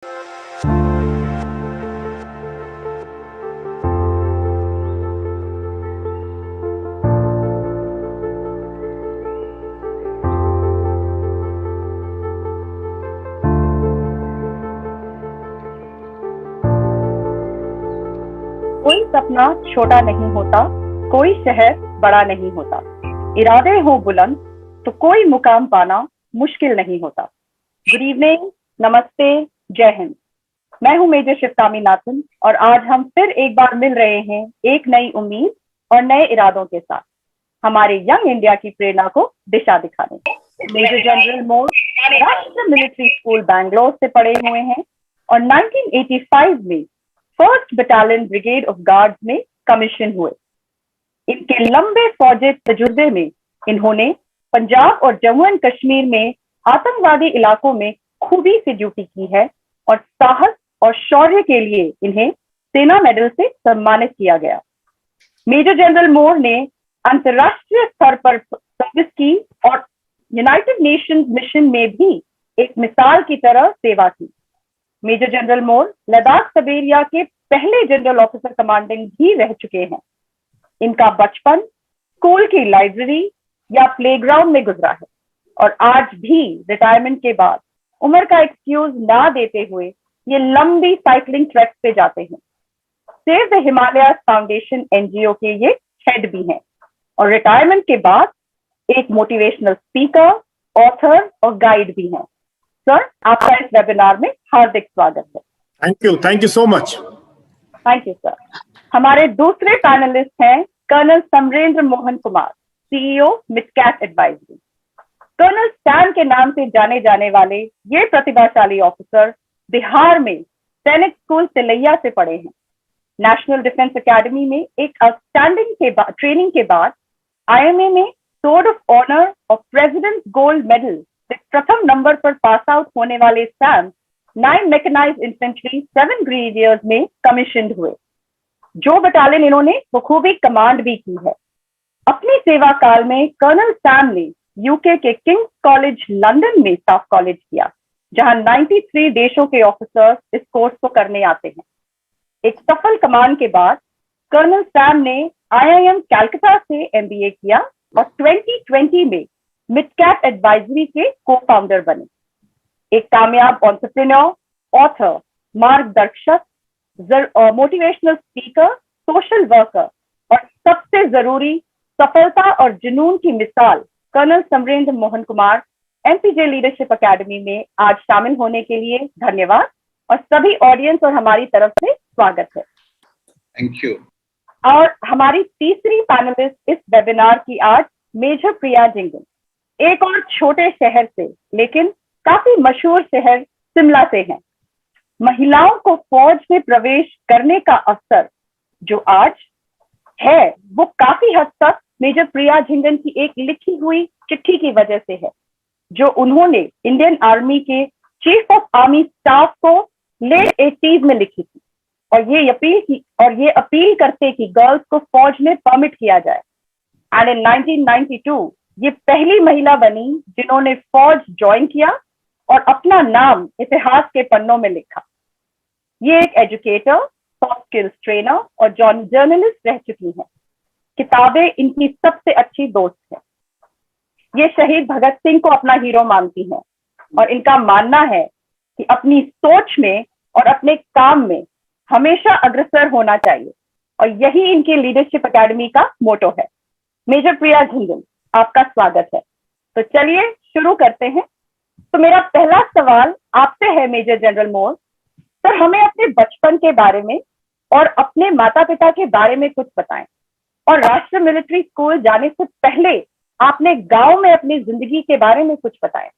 कोई सपना छोटा नहीं होता, कोई शहर बड़ा नहीं होता। इरादे हो बुलंद तो कोई मुकाम पाना मुश्किल नहीं होता। गुड इवनिंग, नमस्ते, जय हिंद। मैं हूं मेजर शिवकामीनाथन और आज हम फिर एक बार मिल रहे हैं एक नई उम्मीद और नए इरादों के साथ, हमारे यंग इंडिया की प्रेरणा को दिशा दिखाने। मेजर जनरल मोर राष्ट्रीय मिलिट्री स्कूल बैंगलोर से पढ़े हुए हैं और 1985 में first battalion brigade of guards में कमीशन हुए। इनके लंबे फौजी तजुर्बे में इन्होंने पंजाब और जम्मू एंड कश्मीर में आतंकवादी इलाकों में खूबी से ड्यूटी की है और साहस और शौर्य के लिए इन्हें सेना मेडल से सम्मानित किया गया। मेजर जनरल मोर ने अंतर्राष्ट्रीय स्तर पर सर्विस की और यूनाइटेड नेशंस मिशन में भी एक मिसाल की तरह सेवा की। मेजर जनरल मोर लद्दाख सबेरिया के पहले जनरल ऑफिसर कमांडिंग भी रह चुके हैं। इनका बचपन स्कूल की लाइब्रेरी या प्लेग्राउंड में गुजरा है और आज भी रिटायरमेंट के बाद उम्र का एक्सक्यूज ना देते हुए ये लंबी साइकिलिंग ट्रैक पे जाते हैं। Save the Himalaya foundation NGO के ये हेड भी हैं और रिटायरमेंट के बाद एक मोटिवेशनल स्पीकर, ऑथर और गाइड भी हैं। सर, आपका इस वेबिनार में हार्दिक स्वागत है। Thank you so much. Thank you sir. हमारे दूसरे पैनलिस्ट हैं colonel Samarendra Mohan Kumar, CEO Midcat Advisory. Colonel Sam के नाम से जाने जाने वाले ये प्रतिभाशाली ऑफिसर बिहार में सैनिक स्कूल तिलैया से पढ़े हैं। नेशनल डिफेंस एकेडमी में एक आउटस्टैंडिंग ट्रेनिंग के बाद आईएमए में सोर्ड ऑफ ऑनर और प्रेसिडेंट गोल्ड मेडल प्रथम नंबर पर पास आउट होने वाले सैम 9 मैकेनाइज्ड इन्फेंट्री 7 ग्रेवियर्स में कमीशन हुए। जो बटालियन इन्होंने बखूबी कमांड भी की है। अपनी सेवा काल में कर्नल सैम ने यूके के किंग्स कॉलेज लंदन में स्टाफ कॉलेज किया, जहां 93 देशों के ऑफिसर्स इस कोर्स को करने आते हैं। एक सफल कमांड के बाद कर्नल सैम ने आईआईएम कलकत्ता से एमबीए किया और 2020 में मिडकैट एडवाइजरी के को फाउंडर बने। एक कामयाब एंटरप्रेन्योर, ऑथर, मार्गदर्शक, मोटिवेशनल स्पीकर, सोशल वर्कर और सबसे जरूरी सफलता और जुनून की मिसाल colonel Samarendra Mohan Kumar MPJ leadership academy में आज शामिल होने के लिए धन्यवाद और सभी ऑडियंस और हमारी तरफ से स्वागत है। Thank you. और हमारी तीसरी पैनलिस्ट इस वेबिनार की आज मेजर प्रिया जिंगन, एक और छोटे शहर से लेकिन काफी मशहूर शहर शिमला से हैं। महिलाओं को फौज में प्रवेश करने का अवसर जो आज है वो काफी हद तक मेजर प्रिया जिंगन की एक लिखी हुई चिट्ठी की वजह से है, जो उन्होंने इंडियन आर्मी के चीफ ऑफ आर्मी स्टाफ को लेट 80s में लिखी थी और ये अपील करते कि गर्ल्स को फौज में परमिट किया जाए। एंड इन 1992 ये पहली महिला बनी जिन्होंने फौज ज्वाइन किया और अपना नाम इतिहास के पन्नों में लिखा। ये एक एजुकेटर, सॉफ्ट स्किल्स ट्रेनर और जर्नलिस्ट रह चुकी हैं। किताबें इनकी सबसे अच्छी दोस्त है। ये शहीद भगत सिंह को अपना हीरो मानती हैं और इनका मानना है कि अपनी सोच में और अपने काम में हमेशा अग्रसर होना चाहिए और यही इनकी लीडरशिप एकेडमी का मोटो है। मेजर प्रिया जिंगन, आपका स्वागत है। तो चलिए शुरू करते हैं। तो मेरा पहला सवाल आपसे है मेजर जनरल मोर सर, हमें अपने बचपन के बारे में और अपने माता पिता के बारे में कुछ बताएं और राष्ट्रीय मिलिट्री स्कूल जाने से पहले आपने गांव में अपनी जिंदगी के बारे में कुछ बताएं।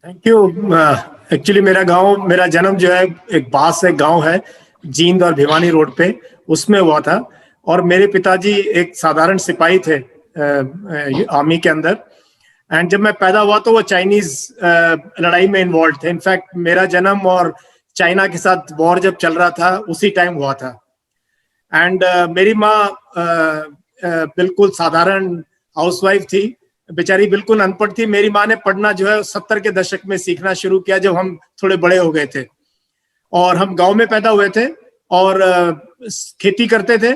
Thank you. एक्चुअली मेरा जन्म जो है एक पास से गांव है, जींद और भिवानी रोड पे, उसमें हुआ था और मेरे पिताजी एक साधारण सिपाही थे आर्मी के अंदर। एंड जब मैं पैदा हुआ तो वो चाइनीज लड़ाई में इन्वॉल्व थे। इनफैक्ट मेरा जन्म और चाइना के साथ वॉर जब चल रहा था उसी टाइम हुआ था। एंड मेरी माँ बिल्कुल साधारण हाउसवाइफ थी बेचारी बिल्कुल अनपढ़ थी। मेरी माँ ने पढ़ना जो है 70 के दशक में सीखना शुरू किया, जब हम थोड़े बड़े हो गए थे। और हम गांव में पैदा हुए थे और खेती करते थे,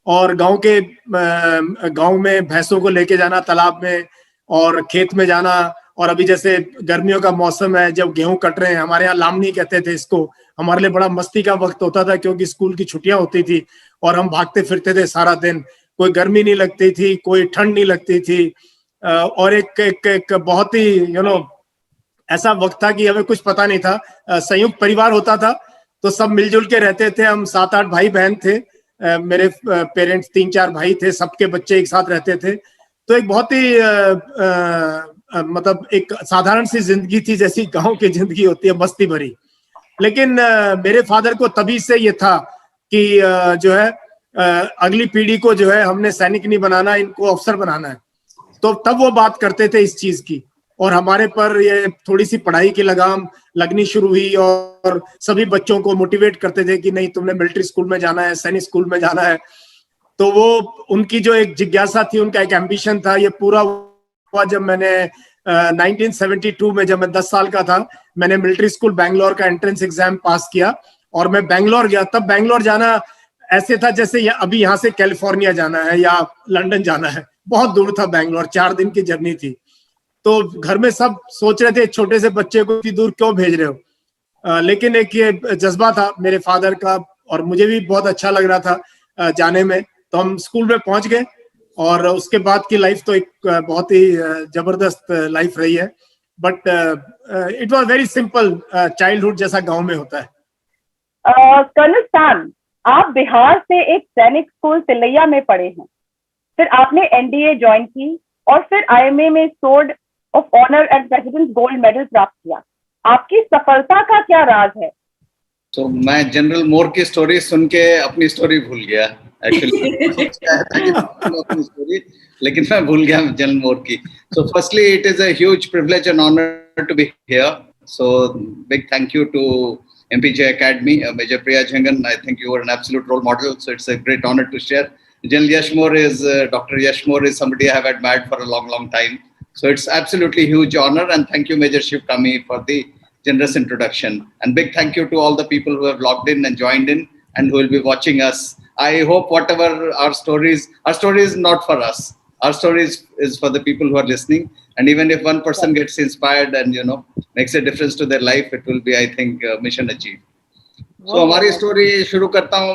और गांव में भैंसों को लेके जाना तालाब में और खेत में जाना। और अभी जैसे गर्मियों का मौसम है, जब गेहूं कट रहे हैं, हमारे यहाँ लामनी कहते थे इसको, हमारे लिए बड़ा मस्ती का वक्त होता था, क्योंकि स्कूल की छुट्टियां होती थी और हम भागते फिरते थे सारा दिन। कोई गर्मी नहीं लगती थी, कोई ठंड नहीं लगती थी। और एक बहुत ही ऐसा वक्त था कि हमें कुछ पता नहीं था। संयुक्त परिवार होता था, तो सब मिलजुल के रहते थे। हम 7-8 भाई बहन थे। मेरे पेरेंट्स 3-4 भाई थे, सबके बच्चे एक साथ रहते थे। तो एक बहुत ही मतलब एक साधारण सी जिंदगी थी, जैसी गांव की जिंदगी होती है, मस्ती भरी। लेकिन मेरे फादर को तभी से ये था कि जो है अगली पीढ़ी को जो है हमने सैनिक नहीं बनाना, इनको अफसर बनाना है। तो तब वो बात करते थे इस चीज की, और हमारे पर ये थोड़ी सी पढ़ाई की लगाम लगनी शुरू हुई, और सभी बच्चों को मोटिवेट करते थे कि नहीं, तुमने मिलिट्री स्कूल में जाना है, सैनिक स्कूल में जाना है। तो वो उनकी जो एक जिज्ञासा थी, उनका एक एम्बिशन था, ये पूरा हुआ जब मैंने 1972 में, जब मैं 10 साल का था, मैंने मिलिट्री स्कूल बैंगलोर का एंट्रेंस एग्जाम पास किया और मैं बैंगलोर गया। तब बैंगलोर जाना ऐसे था जैसे अभी यहाँ से कैलिफोर्निया जाना है या लंदन जाना है, बहुत दूर था बैंगलोर, 4 दिन की जर्नी थी। तो घर में सब सोच रहे थे, छोटे से बच्चे को इतनी दूर क्यों भेज रहे हो। लेकिन एक ये जज्बा था मेरे फादर का, और मुझे भी बहुत अच्छा लग रहा था जाने में। तो हम स्कूल में पहुंच गए, और उसके बाद की लाइफ तो एक बहुत ही जबरदस्त लाइफ रही है। But it was very simple childhood, जैसा गांव में होता है। कर्नल सैम, आप बिहार से एक सैनिक स्कूल तिलैया में पढ़े हैं, फिर आपने एनडीए ज्वाइन की और फिर आईएमए में sword of honour and president gold medal प्राप्त किया। आपकी सफलता का क्या राज है? तो मैं जनरल मोर की स्टोरी सुन के अपनी स्टोरी भूल गया एक्चुअली। अपनी स्टोरी, लेकिन मैं भूल गया जनरल मोर की। So firstly it is a huge privilege and honour to be here. So big thank you to MPJ Academy, Major Priya Jhangan. I think you were an absolute role model, so it's a great honor to share. General Yashmore is Dr. Yashmore is somebody I have admired for a long time. So it's absolutely huge honor, and thank you, Major Shiv Kami, for the generous introduction. And big thank you to all the people who have logged in and joined in and who will be watching us. I hope whatever our story is not for us. Our story is for the people who are listening. And even if one person gets inspired and makes a difference to their life, it will be, I think, mission achieved. So हमारी story शुरू करता हूँ।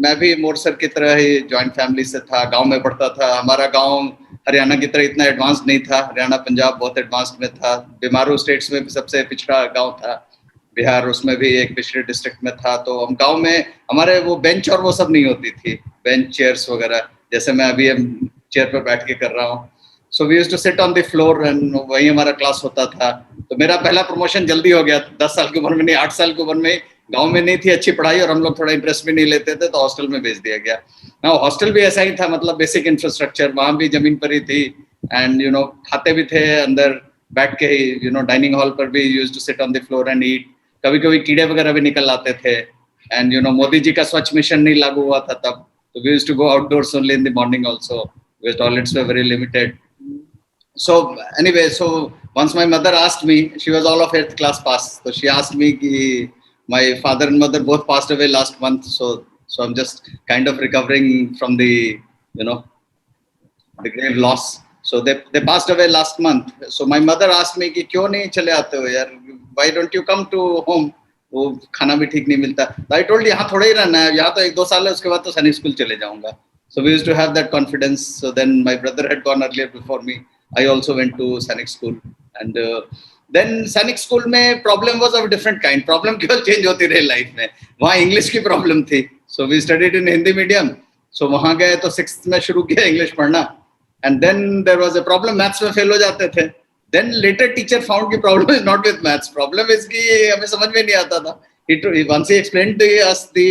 मैं भी more sir की तरह ही joint family से था, गांव में पढ़ता था। हमारा गांव हरियाणा की तरह इतना एडवांस नहीं था। हरियाणा पंजाब बहुत एडवांस्ड में था। बीमारू स्टेट्स में भी सबसे पिछड़ा गांव था। बिहार उसमें भी एक पिछड़े डिस्ट्रिक्ट में था। तो हम गांव में हमारे वो बेंच और वो सब नहीं होती थी, बेंच चेयर्स वगैरह, जैसे मैं अभी चेयर पर बैठ के कर रहा हूँ। So we used to sit on the floor and वही हमारा क्लास होता था। तो मेरा पहला प्रमोशन जल्दी हो गया, 10 साल की उम्र में नहीं, 8 साल की उम्र में। गांव में नहीं थी अच्छी पढ़ाई और हम लोग थोड़ा इंटरेस्ट भी नहीं लेते थे, तो हॉस्टल में भेज दिया गया ना। हॉस्टल भी ऐसा ही था, मतलब बेसिक इंफ्रास्ट्रक्चर, वहां भी जमीन पर ही थी। एंड खाते भी थे अंदर बैठ के ही, डाइनिंग हॉल पर भी used to sit on the floor and eat. कभी कभी कीड़े वगैरह भी निकल आते थे। एंड मोदी जी का स्वच्छ मिशन नहीं लागू हुआ था तब, तो we used to go outdoors only in the morning also, because toilets were very limited. So anyway, so once my mother asked me, she was all of 8th class pass, so she asked me ki my father and mother both passed away last month, so I'm just kind of recovering from the the grave loss. So they passed away last month. So my mother asked me कि क्यों नहीं चले आते हो यार, why don't you come to home? वो खाना भी ठीक नहीं मिलता. I told यहाँ थोड़ा ही रहना है, यहाँ तो 1-2 साल है, उसके बाद तो सैनिक स्कूल चले जाऊंगा. So we used to have that confidence. So then my brother had gone earlier before me. I also went to Sainik school, and then Sainik school में problem was of a different kind. Problem केवल change होती रही life में. वहाँ English की problem थी. So we studied in Hindi medium. So वहाँ गए तो 6th में शुरू किया English पढ़ना, and then there was a problem, maths में fail हो जाते थे. Then later teacher found कि problem is not with maths. Problem is कि हमें समझ में नहीं आता था. Once he explained to us the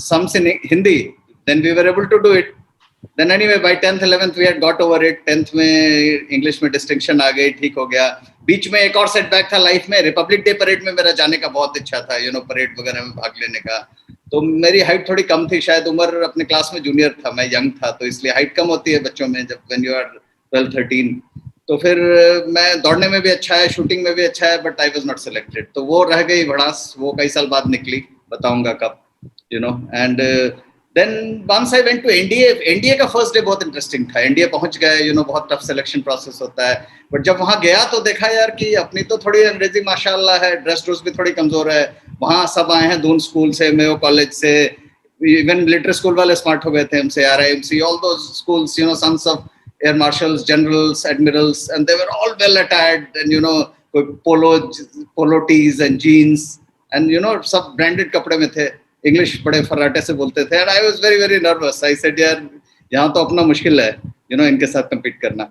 sums in Hindi, then we were able to do it. Then anyway, by 10th 11th we had got over it. 10th में English में distinction आ गई, ठीक हो गया. बीच में एक और setback था life में, Republic Day parade में मेरा जाने का बहुत इच्छा था, parade वगैरह में भाग लेने का. तो मेरी हाइट थोड़ी कम थी, शायद उम्र अपने क्लास में जूनियर था, मैं यंग था, तो इसलिए हाइट कम होती है बच्चों में जब when you are 12-13। तो फिर मैं दौड़ने में भी अच्छा है, शूटिंग में भी अच्छा है, but I was not selected. तो वो रह गई भड़ास, वो कई साल बाद निकली, बताऊंगा कब, and then once I went to NDA का फर्स्ट डे बहुत इंटरेस्टिंग था। एनडीए पहुंच गए, बहुत टफ सिलेक्शन प्रोसेस होता है, बट जब वहां गया तो देखा यार कि अपनी तो थोड़ी अंग्रेजी माशाल्लाह है, ड्रेस भी थोड़ी कमजोर है। वहां सब आए हैं दून स्कूल से, मेयो कॉलेज से, इवन लिटरेरी स्कूल वाले स्मार्ट हो गए थे हमसे, RIMC, all those schools, sons of air marshals, generals, admirals, and they were all well attired, and polo tees and jeans, and सब branded कपड़े में थे, इंग्लिश बड़े फर्राटे से बोलते थे, and I was very very nervous. I said यार यहाँ तो अपना मुश्किल है, इनके साथ compete करना।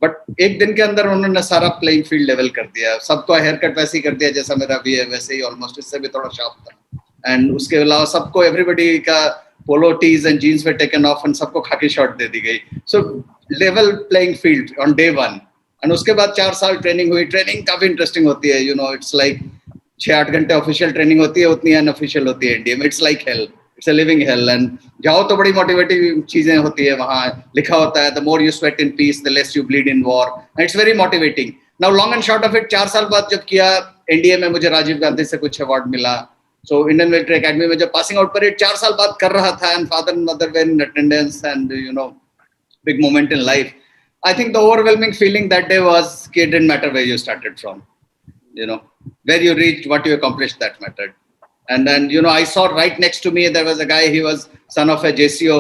बट एक दिन के अंदर उन्होंने सारा प्लेइंग फील्ड लेवल कर दिया, सबको हेयर कट वैसे ही कर दिया जैसा मेरा भी है, वैसे ही ऑलमोस्ट, इससे भी थोड़ा शार्प था। एंड उसके अलावा सबको, एवरीबडी का पोलो टीज एंड जीन्स में टेकन ऑफ, एंड सबको खाकी शर्ट दे दी गई। सो level playing field on day 1। And उसके बाद 4 साल ट्रेनिंग हुई। ट्रेनिंग काफी इंटरेस्टिंग होती है, इट्स लाइक 6-8 घंटे ऑफिशियल ट्रेनिंग होती है, उतनी अनऑफिशियल होती है इंडिया में। It's like hell, it's a living hello. And जाओ तो बड़ी मोटिवेटिव चीजें होती है, वहां लिखा होता है the more you sweat in peace the less you bleed in war, and it's very motivating. Now long and short of it, 4 साल बाद जब किया एनडीए में, मुझे राजीव गांधी से कुछ अवार्ड मिला। सो इंडियन मिलिट्री एकेडमी में जब पासिंग आउट परेड 4 साल बाद कर रहा था, and father and mother were in attendance, and big moment in life. I think the overwhelming feeling that day was कि it didn't matter where you started from, where you reached, what you accomplished, that mattered. And then, I saw right next to me, there was a guy, he was son of a JCO,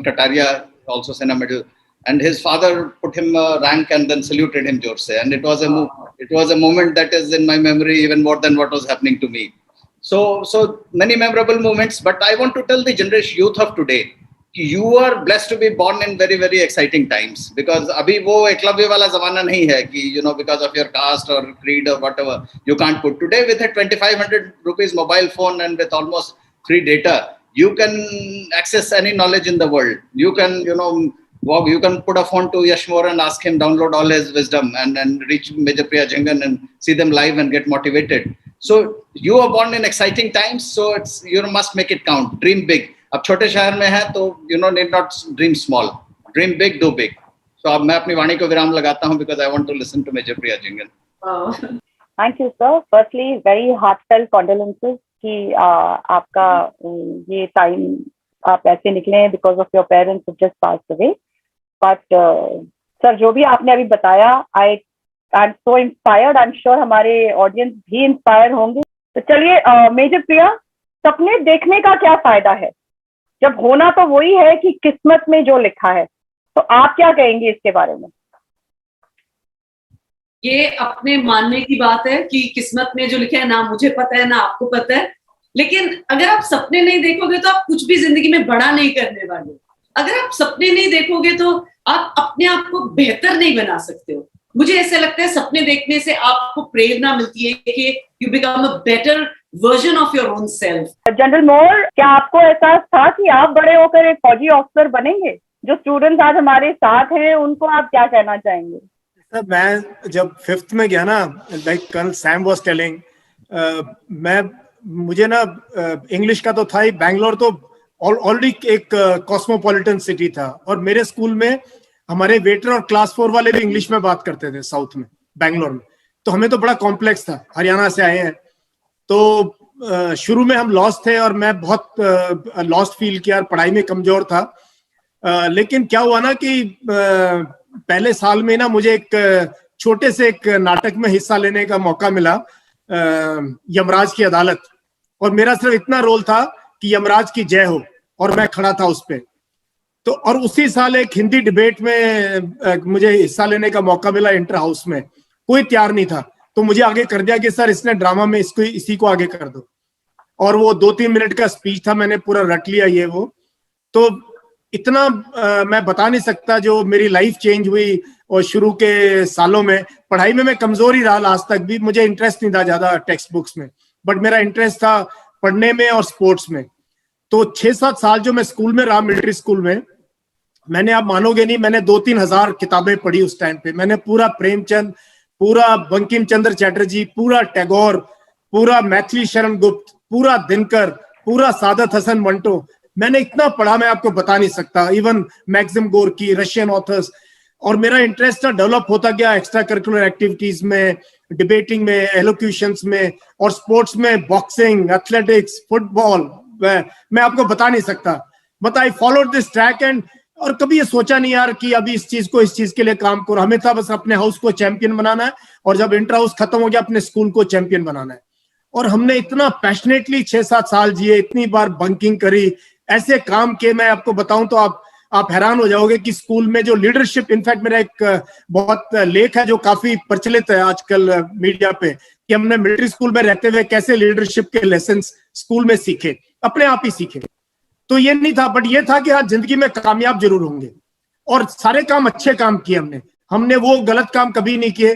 Kataria, also Sena Medal. And his father put him a rank and then saluted him jorse. And it was a moment that is in my memory even more than what was happening to me. So many memorable moments, but I want to tell the generation youth of today, you are blessed to be born in very very exciting times, because abhi wo eklavya wala zamana nahi hai ki because of your caste or creed or whatever you can't put. Today with a 2500 rupees mobile phone and with almost free data, you can access any knowledge in the world. You can you can put a phone to Yashmore and ask him download all his wisdom and reach Major Priya Jangan and see them live and get motivated. So you are born in exciting times, so it's must make it count. Dream big. अब छोटे शहर में है तो need not dream small, dream big, do big. So अब मैं अपनी वाणी को विराम लगाता हूँ, because I want to listen to Major Priya Jangan. Thank you sir. Firstly, very heartfelt condolences कि आपका ये टाइम आप ऐसे निकले हैं because of your parents who just passed away. But sir जो भी आपने अभी बताया, I'm so inspired. I'm sure हमारे ऑडियंस भी इंस्पायर होंगे। तो चलिए मेजर प्रिया, सपने देखने का क्या फायदा है जब होना तो वही है कि किस्मत में जो लिखा है, तो आप क्या कहेंगे इसके बारे में? ये अपने मानने की बात है कि किस्मत में जो लिखा है, ना मुझे पता है ना आपको पता है, लेकिन अगर आप सपने नहीं देखोगे तो आप कुछ भी जिंदगी में बड़ा नहीं करने वाले। अगर आप सपने नहीं देखोगे तो आप अपने आप को बेहतर नहीं बना सकते हो। मुझे ऐसा लगता है सपने देखने से आपको प्रेरणा मिलती है कि you become a better version of your own self. General Mor, क्या आपको एहसास था कि आप बड़े होकर एक फौजी ऑफिसर बनेंगे? जो स्टूडेंट्स आज हमारे साथ हैं उनको आप क्या कहना चाहेंगे? सर, मैं जब 5th में गया ना, like colonel Sam was telling, मुझे ना इंग्लिश का तो था ही, बैंगलोर तो ऑलरेडी एक कॉस्मोपॉलिटन सिटी था, और मेरे स्कूल में हमारे वेटर और क्लास 4 वाले भी इंग्लिश में बात करते थे साउथ में, बैंगलोर में। तो हमें तो बड़ा कॉम्प्लेक्स था, हरियाणा से आए हैं, तो शुरू में हम लॉस्ट थे और मैं बहुत लॉस्ट फील किया और पढ़ाई में कमजोर था। लेकिन क्या हुआ ना कि पहले साल में ना मुझे एक छोटे से एक नाटक में हिस्सा लेने का मौका मिला, यमराज की अदालत, और मेरा सिर्फ इतना रोल था कि यमराज की जय हो, और मैं खड़ा था उस पे। तो और उसी साल एक हिंदी डिबेट में मुझे हिस्सा लेने का मौका मिला इंटर हाउस में। कोई तैयार नहीं था, तो मुझे आगे कर दिया कि सर इसने ड्रामा में इसी को आगे कर दो, और वो 2-3 मिनट का स्पीच था, मैंने पूरा रट लिया ये वो। तो इतना मैं बता नहीं सकता जो मेरी लाइफ चेंज हुई। और शुरू के सालों में पढ़ाई में मैं कमजोर ही रहा, आज तक भी मुझे इंटरेस्ट नहीं था ज्यादा टेक्स्ट बुक्स में, बट मेरा इंटरेस्ट था पढ़ने में और स्पोर्ट्स में। तो 6-7 साल जो मैं स्कूल में रहा, मिलिट्री स्कूल में, मैंने, आप मानोगे नहीं, मैंने 2-3 हजार किताबें पढ़ी उस टाइम पे। मैंने पूरा प्रेमचंद, पूरा बंकिम चंद्र चैटर्जी, पूरा टैगोर, पूरा मैथिली शरण गुप्त, पूरा दिनकर, पूरा सादत हसन मंटो, मैंने इतना पढ़ा मैं आपको बता नहीं सकता। Even Maxim Gorky, Russian authors, और मेरा इंटरेस्ट था डेवलप होता गया एक्स्ट्रा करिकुलर एक्टिविटीज में, डिबेटिंग में, एलोक्यूशंस में और स्पोर्ट्स में, बॉक्सिंग, एथलेटिक्स, फुटबॉल, मैं आपको बता नहीं सकता। But I followed this track and और कभी ये सोचा नहीं यार कि अभी इस चीज के लिए काम करो। हमें था बस अपने हाउस को चैंपियन बनाना है और जब इंटर हाउस खत्म हो गया अपने स्कूल को चैंपियन बनाना है। और हमने इतना पैशनेटली 6-7 साल जिए, इतनी बार बंकिंग करी, ऐसे काम किए, मैं आपको बताऊं तो आप हैरान हो जाओगे कि स्कूल में जो लीडरशिप, इनफैक्ट मेरा एक बहुत लेख है जो काफी प्रचलित है आजकल मीडिया पे, कि हमने मिलिट्री स्कूल में रहते हुए कैसे लीडरशिप के लेसन स्कूल में सीखे, अपने आप ही सीखे। तो ये नहीं था, बट ये था कि हाँ जिंदगी में कामयाब जरूर होंगे। और सारे काम अच्छे काम किए हमने वो गलत काम कभी नहीं किए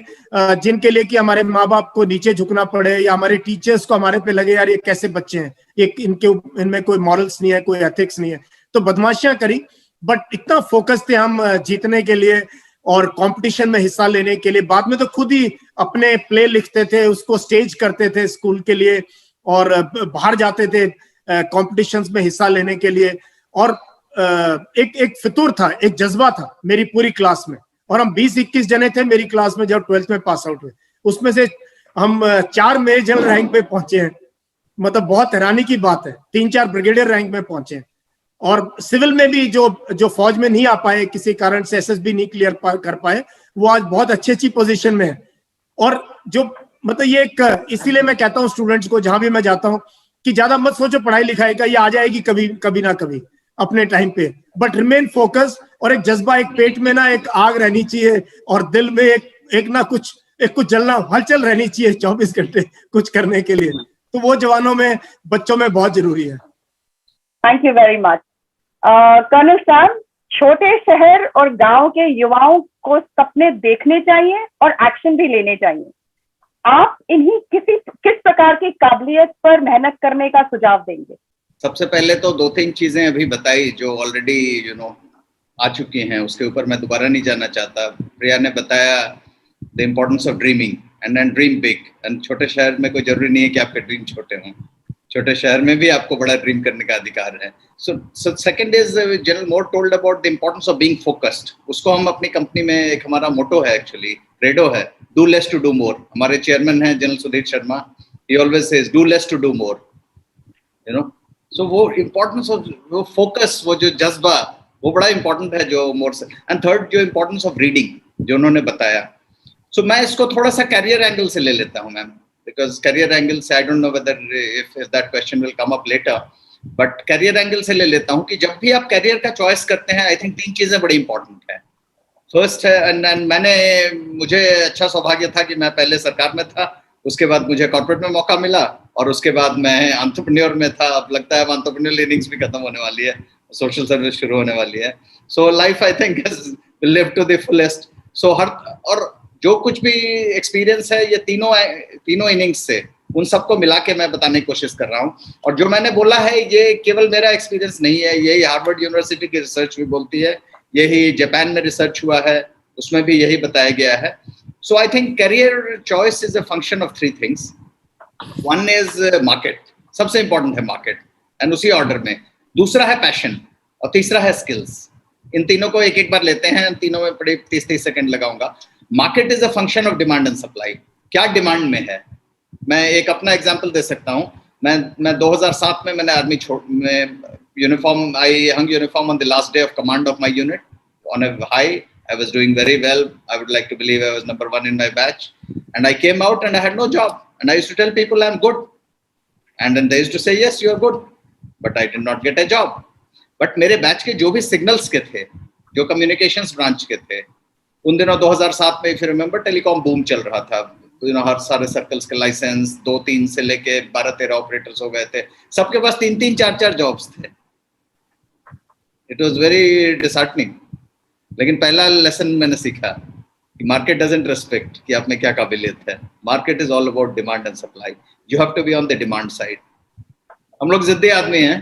जिनके लिए कि हमारे माँ बाप को नीचे झुकना पड़े या हमारे टीचर्स को हमारे पे लगे यार ये कैसे बच्चे हैं, ये इनमें कोई मॉरल्स नहीं है, कोई एथिक्स नहीं है। तो बदमाशियां करी, बट इतना फोकस थे हम जीतने के लिए और कंपटीशन में हिस्सा लेने के लिए। बाद में तो खुद ही अपने प्ले लिखते थे, उसको स्टेज करते थे स्कूल के लिए और बाहर जाते थे कॉम्पिटिशन्स में हिस्सा लेने के लिए। और एक फितूर था, एक जज्बा था मेरी पूरी क्लास में। और हम 20-21 जने थे मेरी क्लास में जब 12th में पास आउट हुए, उसमें से हम 4 मेजर रैंक पे पहुंचे हैं। मतलब बहुत हैरानी की बात है, 3-4 ब्रिगेडियर रैंक में पहुंचे हैं। और सिविल में भी जो फौज में नहीं आ पाए, किसी कारण से एसएसबी नहीं क्लियर कर पाए, वो आज बहुत अच्छी पोजीशन में है। और जो मतलब ये एक, इसीलिए मैं कहता हूँ स्टूडेंट्स को जहां भी मैं जाता हूँ कि ज्यादा मत सोचो पढ़ाई लिखाई का, ये आ जाएगी कभी ना कभी अपने टाइम पे, बट रिमेन फोकस। और एक जज्बा, एक पेट में ना एक आग रहनी चाहिए और दिल में एक ना कुछ जलना, हलचल रहनी चाहिए 24 घंटे कुछ करने के लिए। तो वो जवानों में, बच्चों में बहुत जरूरी है। Thank you very much colonel साहब। छोटे शहर और गांव के युवाओं को सपने देखने चाहिए और एक्शन भी लेने चाहिए। आप इन्हीं किस प्रकार की काबिलियत पर मेहनत करने का सुझाव देंगे? सबसे पहले तो 2-3 चीजें अभी बताई जो ऑलरेडी आ चुकी हैं, उसके ऊपर मैं दोबारा नहीं जाना चाहता। प्रिया ने बताया the importance of dreaming and dream big. And छोटे शहर में कोई जरूरी नहीं है कि आपके ड्रीम छोटे हों, छोटे शहर में भी आपको बड़ा ड्रीम करने का अधिकार है। So second is general Mor told about the importance of being focused. उसको हम अपनी कंपनी में, एक हमारा मोटो है, एक्चुअली क्रेडो है, do less to do more. हमारे चेयरमैन हैं general Sudhir Sharma, he always says do less to do more, so वो इम्पोर्टेंस ऑफ वो फोकस, वो जो जज्बा, वो बड़ा इंपॉर्टेंट है जो मोर से। एंड थर्ड जो इम्पोर्टेंस ऑफ रीडिंग जो उन्होंने बताया। सो मैं इसको थोड़ा सा कैरियर एंगल से ले लेता हूँ मैम, बिकॉज कैरियर एंगल से I don't know whether if that question will come up later, but career angle से ले लेता हूँ कि जब भी आप कैरियर का चॉइस करते हैं, आई थिंक 3 चीजें बड़ी इंपॉर्टेंट है। फर्स्ट है, एंड मुझे अच्छा सौभाग्य था कि मैं पहले सरकार में था, उसके बाद मुझे कॉर्पोरेट में मौका मिला और उसके बाद मैं एंटरप्रेन्योर में था। अब लगता है एंटरप्रेन्योर इनिंग्स भी खत्म होने वाली है, सोशल सर्विस शुरू होने वाली है। So life I think has lived to the fullest. So और जो कुछ भी एक्सपीरियंस है ये तीनों इनिंग्स से, उन सबको मिला के मैं बताने की कोशिश कर रहा हूँ। और जो मैंने बोला है ये केवल मेरा एक्सपीरियंस नहीं है, यही हार्वर्ड यूनिवर्सिटी की रिसर्च भी बोलती है, यही जापान में रिसर्च हुआ है, उसमें भी यही बताया गया है। So I think career choice is a function of 3 things. One is market, सबसे इंपॉर्टेंट है मार्केट, एंड उसी ऑर्डर में। दूसरा है पैशन और तीसरा है स्किल्स। इन तीनों को एक बार लेते हैं, तीनों में बड़े 30 सेकंड लगाऊंगा। Market is a function of demand and supply. क्या डिमांड में है? मैं एक अपना एग्जांपल दे सकता हूँ। मैं 2007 में मैंने army uniform, I hung uniform on the last day of command of my unit on a high. I was doing very well. I would like to believe I was number 1 in my batch. And I came out and I had no job. And I used to tell people I'm good. And then they used to say, yes, you are good. But I did not get a job. But मेरे batch के जो भी signals के थे, जो communications branch के थे, उन दिनों 2007 में, if you remember, telecom boom चल रहा था। हर सारे सर्कल्स के लाइसेंस 2-3 से लेके 12-13 ऑपरेटर्स हो गए थे। सबके पास 3-3, 4-4 जॉब्स थे। It was very disheartening. लेकिन पहला लेसन मैंने सीखा कि मार्केट डजंट रिस्पेक्ट कि आप में क्या काबिलियत है। Market is all about demand and supply. You have to be on the demand side. हम लोग जिद्दी आदमी हैं,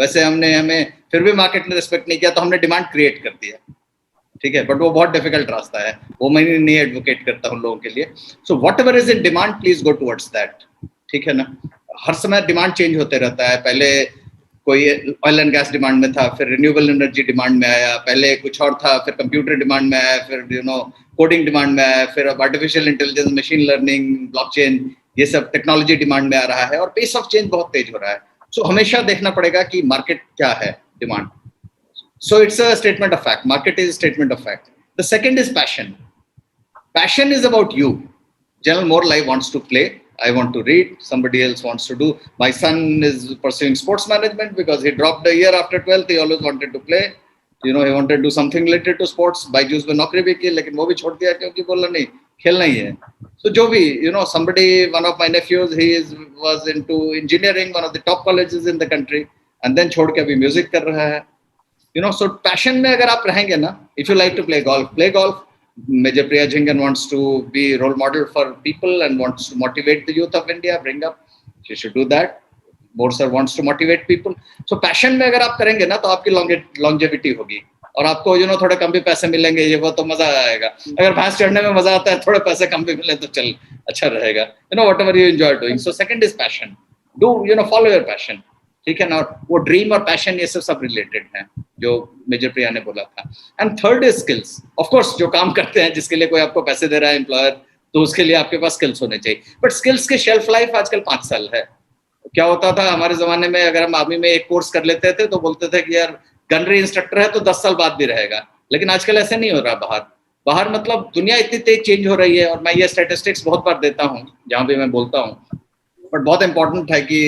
वैसे हमें फिर भी मार्केट ने रिस्पेक्ट नहीं किया तो हमने डिमांड क्रिएट कर दिया, ठीक है, बट वो बहुत डिफिकल्ट रास्ता है, वो मैं नहीं एडवोकेट करता हूँ लोगों के लिए। So what ever is in demand, please go towards that, ठीक है ना। हर समय डिमांड चेंज होते रहता है। पहले कोई ऑयल एंड गैस डिमांड में था, फिर रिन्यूएबल एनर्जी डिमांड में आया, पहले कुछ और था, फिर कंप्यूटर डिमांड में आया, फिर कोडिंग डिमांड में आया, फिर अब artificial intelligence, machine learning, blockchain, ये सब टेक्नोलॉजी डिमांड में आ रहा है और पेस ऑफ चेंज बहुत तेज हो रहा है। सो हमेशा देखना पड़ेगा कि मार्केट क्या है, demand. So it's a statement of fact, market is statement of fact. The second is passion. Passion is about you. General More Life wants to play. I want to read. Somebody else wants to do. My son is pursuing sports management because he dropped a year after 12th. He always wanted to play. He wanted to do something related to sports. Byju's में नौकरी भी की, लेकिन वो भी छोड़ दिया क्योंकि बोला नहीं, खेलना ही है. So जो भी, somebody, one of my nephews, was into engineering, one of the top colleges in the country, and then छोड़ के अभी म्यूजिक कर रहा है. So passion में अगर आप रहेंगे ना, if you like to play golf, play golf. Major Priya Jhingan wants to be a role model for people and wants to motivate the youth of India, bring up. She should do that. More sir wants to motivate people. So passion में अगर आप करेंगे ना, तो आपकी longevity होगी और आपको थोड़े कम भी पैसे मिलेंगे, ये वो तो मजा आएगा. अगर भैंस चढ़ने में मजा आता है, थोड़े पैसे कम भी मिले तो चल अच्छा रहेगा. Whatever you enjoy doing. So second is passion. Do follow your passion. ठीक है ना. वो ड्रीम और पैशन ये सब रिलेटेड हैं जो मेजर प्रिया ने बोला था. And third is skills. Of course जो काम करते हैं, जिसके लिए कोई आपको पैसे दे रहा है एम्प्लॉयर, तो उसके लिए आपके पास स्किल्स होने चाहिए. बट स्किल्स के शेल्फ लाइफ आजकल 5 साल है. क्या होता था हमारे जमाने में, अगर हम आर्मी में एक कोर्स कर लेते थे तो बोलते थे कि यार गनरी इंस्ट्रक्टर है तो 10 साल बाद भी रहेगा. लेकिन आजकल ऐसे नहीं हो रहा. बाहर मतलब दुनिया इतनी तेज चेंज हो रही है. और मैं ये स्टैटिस्टिक्स बहुत बार देता हूँ जहाँ भी मैं बोलता हूँ, बट बहुत इंपॉर्टेंट है कि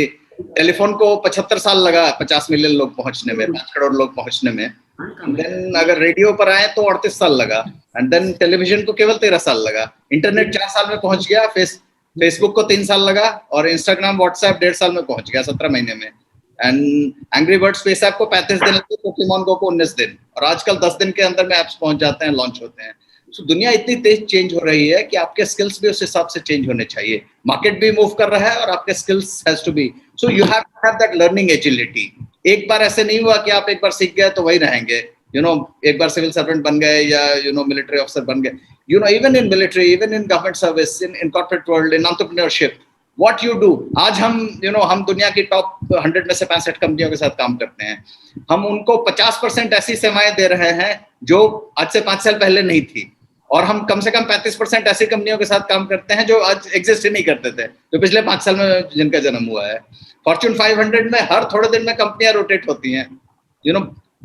टेलीफोन को 75 साल लगा 50 मिलियन लोग पहुंचने में, 5 करोड़ लोग पहुंचने में. देन अगर रेडियो पर आए तो 38 साल लगा. एंड देन टेलीविजन को केवल 13 साल लगा. इंटरनेट 4 साल में पहुंच गया. फेसबुक को 3 साल लगा और इंस्टाग्राम, व्हाट्सएप 1.5 साल में पहुंच गया, 17 महीने में. And angry bird space app को 35 दिन लगे, पोकेमॉन गो को 19 दिन, और आजकल 10 दिन के अंदर में ऐप्स पहुंच जाते हैं, लॉन्च होते हैं. So, दुनिया इतनी तेज चेंज हो रही है कि आपके स्किल्स भी उस हिसाब से चेंज होने चाहिए. मार्केट भी मूव कर रहा है और आपके skills has to be. So you have that learning agility. एक बार ऐसे नहीं हुआ कि आप एक बार सीख गए तो वही रहेंगे. एक बार सिविल सर्वेंट बन गए या मिलिट्री ऑफिसर बन गए. Even in military, even in government service, in corporate world, in entrepreneurship, what you do. आज हम दुनिया की टॉप 100 में से 65 कंपनियों के साथ काम करते हैं. हम उनको 50% ऐसी सेवाएं दे रहे हैं जो आज से 5 साल पहले नहीं थी. और हम कम से कम 35% ऐसी कंपनियों के साथ काम करते हैं जो आज एग्जिस्ट ही नहीं करते थे, जो पिछले 5 साल में जिनका जन्म हुआ है. फॉर्च्यून 500 में हर थोड़े दिन में कंपनियां रोटेट होती हैं.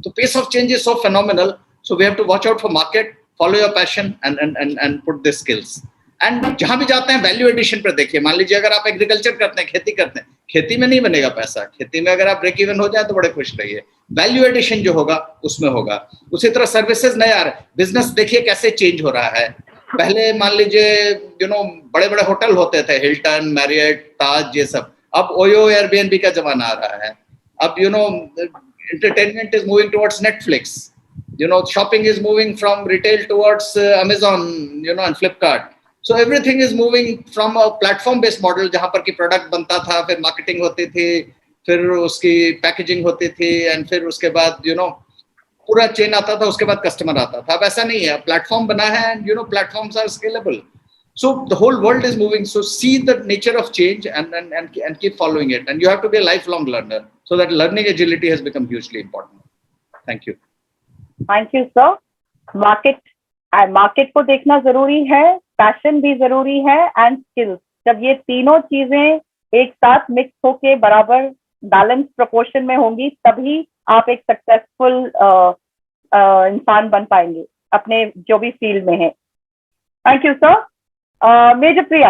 तो pace of change is so phenomenal. So we have to watch out for market, follow your passion and put the skills. And जहां भी जाते हैं वैल्यू एडिशन पर देखिए. मान लीजिए अगर आप एग्रीकल्चर करते हैं, खेती करते हैं, खेती में नहीं बनेगा पैसा. खेती में अगर आप ब्रेक इवन हो जाए तो बड़े खुश रहिए. वैल्यू एडिशन जो होगा उसमें होगा. उसी तरह सर्विसेज नए आ रहे. बिजनेस देखिए कैसे चेंज हो रहा है. पहले मान लीजिए बड़े बड़े होटल होते थे, हिल्टन, मैरियट, ताज, ये सब. अब ओयो, एयरबीएनबी का जमाना आ रहा है. अब entertainment is moving towards Netflix. Shopping is moving from retail towards Amazon, and Flipkart. So everything is moving from a platform based model, जहां पर की प्रोडक्ट बनता था, फिर मार्केटिंग होती थी, फिर उसकी पैकेजिंग होती थी, एंड फिर उसके बाद पूरा चेन आता था, उसके बाद कस्टमर आता था. अब ऐसा नहीं है. प्लेटफॉर्म बना है and platforms are scalable. So the whole world is moving. So see the nature of change and keep following it. And you have to be a lifelong learner. So that learning agility has become hugely important. Thank you. Thank you, sir. Market को देखना जरूरी है, passion भी जरूरी है, and skills. जब ये तीनों चीजें एक साथ मिक्स होके बराबर बैलेंस प्रोपोर्शन में होंगी, तभी आप एक सक्सेसफुल इंसान बन पाएंगे अपने जो भी फील्ड में है. Thank you sir. मेजर प्रिया,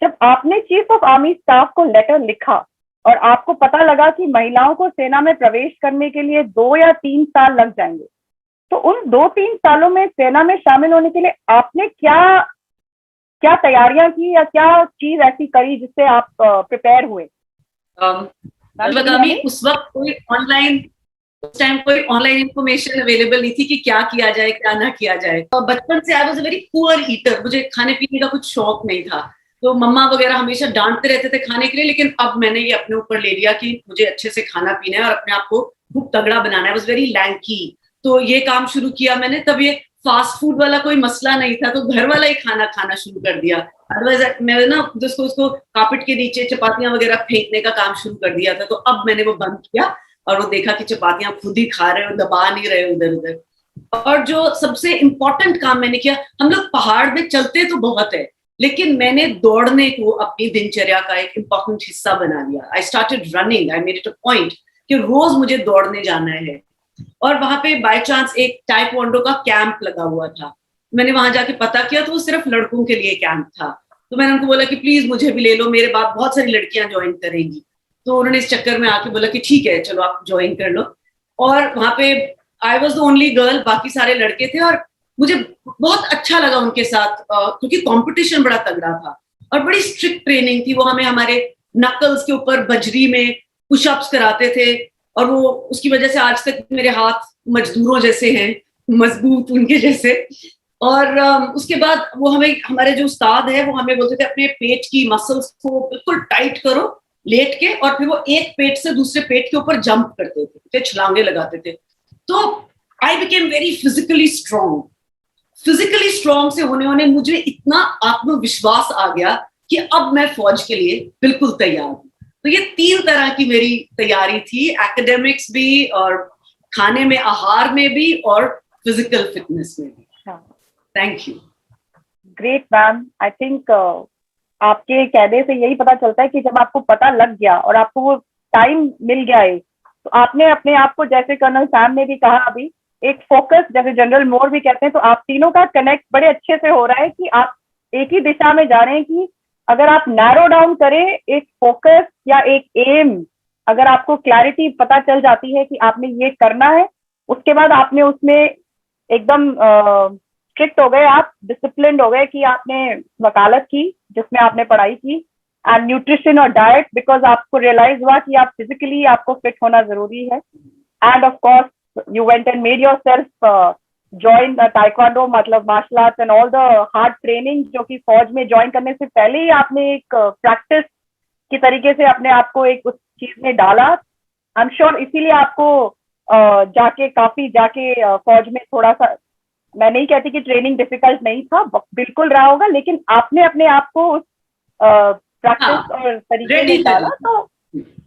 जब आपने चीफ ऑफ आर्मी स्टाफ को लेटर लिखा और आपको पता लगा कि महिलाओं को सेना में प्रवेश करने के लिए 2 या 3 साल लग जाएंगे, तो उन 2-3 सालों में सेना में शामिल होने के लिए आपने क्या तैयारियां की या क्या चीज ऐसी करी जिससे आप प्रिपेयर हुए? उस वक्त उस टाइम कोई ऑनलाइन इंफॉर्मेशन अवेलेबल नहीं थी कि क्या किया जाए, क्या ना किया जाए. तो बचपन से I was a very poor eater. मुझे खाने पीने का कुछ शौक नहीं था, तो मम्मा वगैरह हमेशा डांटते रहते थे खाने के लिए. लेकिन अब मैंने ये अपने ऊपर ले लिया कि मुझे अच्छे से खाना पीना है और अपने आप को खूब तगड़ा बनाना है. I was very lanky. तो ये काम शुरू किया मैंने. तब ये फास्ट फूड वाला कोई मसला नहीं था, तो घर वाला ही खाना खाना शुरू कर दिया. अदरवाइज मैंने ना उसको कार्पेट के नीचे चपातियां वगैरह फेंकने का काम शुरू कर दिया था. तो अब मैंने वो बंद किया. और वो देखा कि चपातियां खुद ही खा रहे हो, दबा नहीं रहे उधर उधर। और जो सबसे इम्पोर्टेंट काम मैंने किया, हम लोग पहाड़ में चलते तो बहुत है, लेकिन मैंने दौड़ने को अपनी दिनचर्या का एक इम्पोर्टेंट हिस्सा बना लिया। I started running, I made it a point कि रोज मुझे दौड़ने जाना है। और वहां पे बाय चांस एक टाइक्वांडो का कैंप लगा हुआ था, मैंने वहां जाके पता किया तो वो सिर्फ लड़कों के लिए कैंप था। तो मैंने उनको बोला कि प्लीज मुझे भी ले लो, मेरे बाद बहुत सारी लड़कियां ज्वाइन करेंगी। तो उन्होंने इस चक्कर में आके बोला कि ठीक है चलो आप ज्वाइन कर लो। और वहां पे I was the only girl, बाकी सारे लड़के थे, और मुझे बहुत अच्छा लगा उनके साथ क्योंकि कंपटीशन बड़ा तगड़ा था और बड़ी स्ट्रिक्ट ट्रेनिंग थी। वो हमें हमारे नकल्स के ऊपर बजरी में पुशअप्स कराते थे, और वो उसकी वजह से आज तक मेरे हाथ मजदूरों जैसे हैं, मजबूत उनके जैसे। और उसके बाद वो हमें, हमारे जो उस्ताद है वो हमें बोलते थे अपने पेट की मसल्स को बिल्कुल टाइट करो लेट के, और फिर वो एक पेट से दूसरे पेट के ऊपर जंप करते थे, छलांगे लगाते थे। तो I became very physically strong. Physically strong से होने मुझे इतना आत्मविश्वास आ गया कि अब मैं फौज के लिए बिल्कुल तैयार हूँ। तो ये 3 तरह की मेरी तैयारी थी, एकेडमिक्स भी, और खाने में, आहार में भी, और फिजिकल फिटनेस में भी। Thank you. Great ma'am. I think आपके कहने से यही पता चलता है कि जब आपको पता लग गया और आपको वो टाइम मिल गया है, तो आपने अपने आप को, जैसे कर्नल सैम ने भी कहा अभी, एक फोकस, जैसे जनरल मोर भी कहते हैं, तो आप तीनों का कनेक्ट बड़े अच्छे से हो रहा है कि आप एक ही दिशा में जा रहे हैं कि अगर आप नैरो डाउन करें एक फोकस या एक एम, अगर आपको क्लैरिटी पता चल जाती है कि आपने ये करना है, उसके बाद आपने उसमें एकदम स्ट्रिक्ट हो गए, आप डिसिप्लिन हो गए कि आपने वकालत की जिसमें आपने पढ़ाई की, एंड न्यूट्रिशन और डाइट, बिकॉज आपको रियलाइज हुआ कि आप फिजिकली आपको फिट होना जरूरी है। And of course you went and made yourself join the taekwondo, मतलब martial arts and all the hard training, जो कि फौज में ज्वाइन करने से पहले ही आपने एक प्रैक्टिस की तरीके से अपने आप को एक उस चीज में डाला। आई एम श्योर इसीलिए आपको जाके फौज में थोड़ा सा, मैं नहीं कहती कि ट्रेनिंग डिफिकल्ट नहीं था, बिल्कुल रहा होगा, लेकिन आपने अपने आप को उस प्रैक्टिस और तरीके में डाला, तो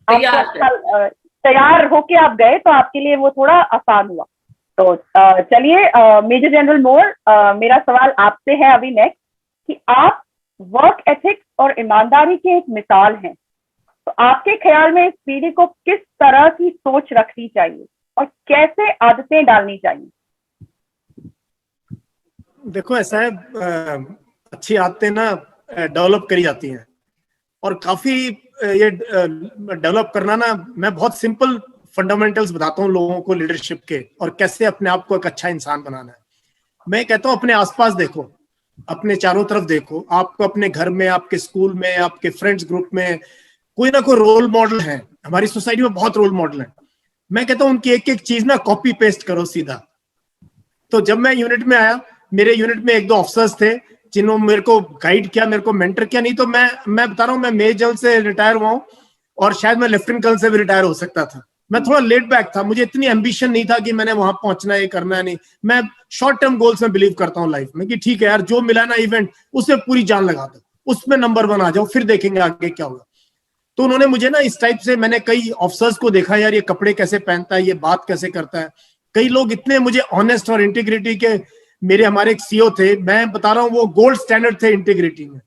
आपको तैयार होके आप गए, तो आपके लिए वो थोड़ा आसान हुआ। तो चलिए मेजर जनरल मोर, मेरा सवाल आपसे है अभी नेक्स्ट, कि आप वर्क एथिक्स और ईमानदारी के एक मिसाल हैं, तो आपके ख्याल में इस पीढ़ी को किस तरह की सोच रखनी चाहिए और कैसे आदतें डालनी चाहिए? देखो ऐसा है, अच्छी आदतें ना डेवलप करी जाती हैं, और काफी ये डेवलप करना ना, मैं बहुत सिंपल फंडामेंटल्स बताता हूँ लोगों को लीडरशिप के, और कैसे अपने आप को एक अच्छा इंसान बनाना है। मैं कहता हूँ अपने आसपास देखो, अपने चारों तरफ देखो, आपको अपने घर में, आपके स्कूल में, आपके फ्रेंड्स ग्रुप में कोई ना कोई रोल मॉडल है। हमारी सोसाइटी में बहुत रोल मॉडल है। मैं कहता हूँ उनकी एक एक चीज ना कॉपी पेस्ट करो सीधा। तो जब मैं यूनिट में आया, मेरे यूनिट में 1-2 अफसर्स थे जिन्होंने मेरे को गाइड किया, मेरे को मेंटर किया। नहीं तो मैं बता रहा हूँ, मैं मेजर जनरल से रिटायर हुआ हूँ, और शायद मैं लेफ्टिनेंट कर्नल से भी रिटायर हो सकता था। मैं थोड़ा लेट बैक था, मुझे इतनी एम्बिशन नहीं था कि मैंने वहां पहुंचना है, ये करना है। नहीं, मैं शॉर्ट टर्म गोल्स में बिलीव करता हूँ लाइफ में, कि ठीक है यार, जो मिला ना इवेंट, उसमें पूरी जान लगा दो, उसमें नंबर 1 आ जाओ, फिर देखेंगे आगे क्या होगा। तो उन्होंने मुझे ना इस टाइप से, मैंने कई ऑफिसर्स को देखा, यार ये कपड़े कैसे पहनता है, ये बात कैसे करता है। कई लोग इतने मुझे ऑनेस्ट और इंटीग्रिटी के, हमारे एक सीओ थे, मैं बता रहा हूँ, वो गोल्ड स्टैंडर्ड थे इंटीग्रिटी में।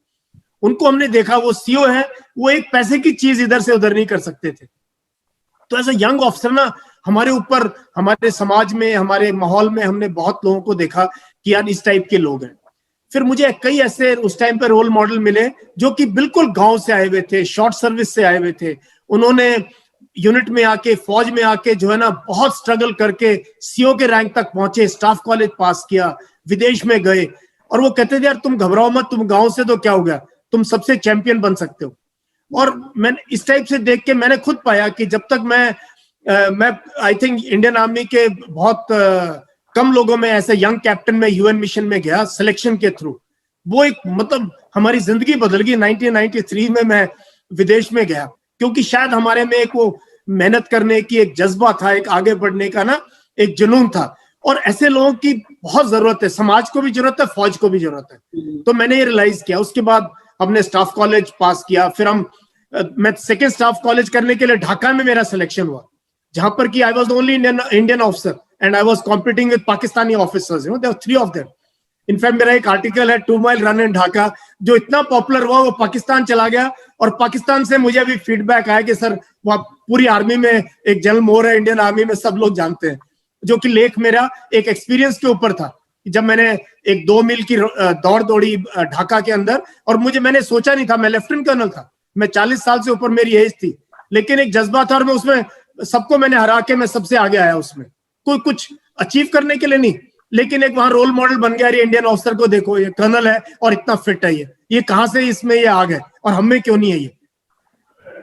उनको हमने देखा, वो सीओ है, वो एक पैसे की चीज इधर से उधर नहीं कर सकते थे। तो एज अ यंग ऑफिसर ना, हमारे ऊपर, हमारे समाज में, हमारे माहौल में हमने बहुत लोगों को देखा कि यार इस टाइप के लोग हैं। फिर मुझे कई ऐसे उस टाइम पे रोल मॉडल मिले जो कि बिल्कुल गांव से आए हुए थे, शॉर्ट सर्विस से आए हुए थे। उन्होंने यूनिट में आके, फौज में आके जो है ना, बहुत स्ट्रगल करके सीओ के रैंक तक पहुंचे, स्टाफ कॉलेज पास किया, विदेश में गए, और वो कहते थे यार तुम घबराओ मत, तुम गांव से तो क्या हो गया, तुम सबसे चैंपियन बन सकते हो। और मैंने इस टाइप से देख के मैंने खुद पाया कि जब तक मैं आई थिंक इंडियन आर्मी के बहुत कम लोगों में ऐसे यंग कैप्टन में यूएन मिशन में गया सिलेक्शन के थ्रू। वो एक मतलब हमारी जिंदगी बदल गई। 1993 में मैं विदेश में गया, क्योंकि शायद हमारे में एक वो मेहनत करने की एक जज्बा था, एक आगे बढ़ने का ना एक जुनून था। और ऐसे लोगों की बहुत जरूरत है, समाज को भी जरूरत है, फौज को भी जरूरत है। तो मैंने ये रियलाइज किया। उसके बाद हमने स्टाफ कॉलेज पास किया, फिर मैं सेकेंड स्टाफ कॉलेज करने के लिए ढाका में मेरा सिलेक्शन हुआ, जहां पर कि I was the only Indian officer and I was competing with Pakistani officers, there were 3 of them. In fact मेरा एक आर्टिकल है 2 माइल रन इन ढाका, जो इतना पॉपुलर हुआ, वो पाकिस्तान चला गया, और पाकिस्तान से मुझे अभी फीडबैक आया कि सर वहाँ पूरी आर्मी में एक जनरल मोर है, इंडियन आर्मी में सब लोग जानते हैं, जो कि लेख मेरा एक एक्सपीरियंस के ऊपर था। जब मैंने एक 2 मील की दौड़ दौड़ी ढाका के अंदर, और मैंने सोचा नहीं था, मैं लेफ्टिनेंट कर्नल था, मैं 40 साल से ऊपर मेरी एज थी, लेकिन एक जज्बा था और मैं उसमें सबको मैंने हरा के मैं सबसे आगे आया। उसमें कोई कुछ अचीव करने के लिए नहीं, लेकिन एक वहां रोल मॉडल बन गया। इंडियन ऑफिसर को देखो, ये कर्नल है और इतना फिट है, ये कहां से इसमें ये आ गए और हमें क्यों नहीं है ये।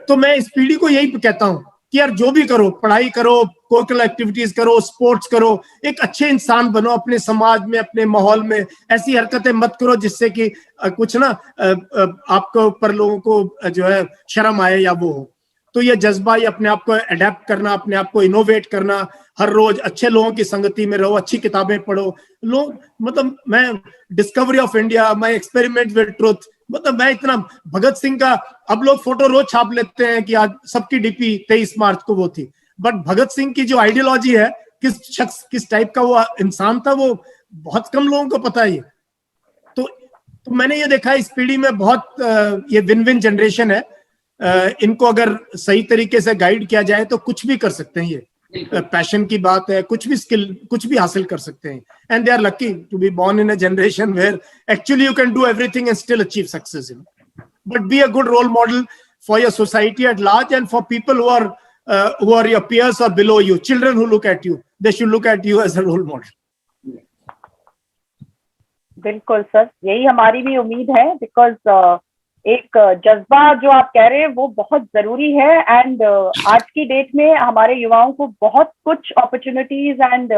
तो मैं इस पीढ़ी को यही कहता हूं कि यार जो भी करो, पढ़ाई करो, कोकल एक्टिविटीज करो, स्पोर्ट्स करो, एक अच्छे इंसान बनो अपने समाज में, अपने माहौल में। ऐसी हरकतें मत करो जिससे कि कुछ ना आपको ऊपर लोगों को जो है शर्म आए या वो हो। तो ये जज्बा, ये अपने आप को अडेप्ट करना, अपने आप को इनोवेट करना, हर रोज अच्छे लोगों की संगति में रहो, अच्छी किताबें पढ़ो। लोग मतलब मैं डिस्कवरी ऑफ इंडिया, मैं एक्सपेरिमेंट विद ट्रुथ, मतलब मैं इतना भगत सिंह का, अब लोग फोटो रोज छाप लेते हैं कि आज सबकी डीपी 23 मार्च को वो थी, बट भगत सिंह की जो आइडियोलॉजी है, किस शख्स किस टाइप का वो इंसान था, वो बहुत कम लोगों को पता है। तो मैंने ये देखा इस पीढ़ी में बहुत ये विन विन जनरेशन है। इनको अगर सही तरीके से गाइड किया जाए तो कुछ भी कर सकते हैं। ये पैशन की बात है, कुछ भी स्किल, कुछ भी हासिल कर सकते हैं। And they are lucky to be born in a generation where actually you can do everything and still achieve success, but be a good role model for your society at large and for people who are your peers or below you, children who look at you, they should look at you as a role model. बिल्कुल sir, यही हमारी भी उम्मीद है, because एक जज्बा जो आप कह रहे हैं वो बहुत जरूरी है। एंड आज की डेट में हमारे युवाओं को बहुत कुछ opportunities and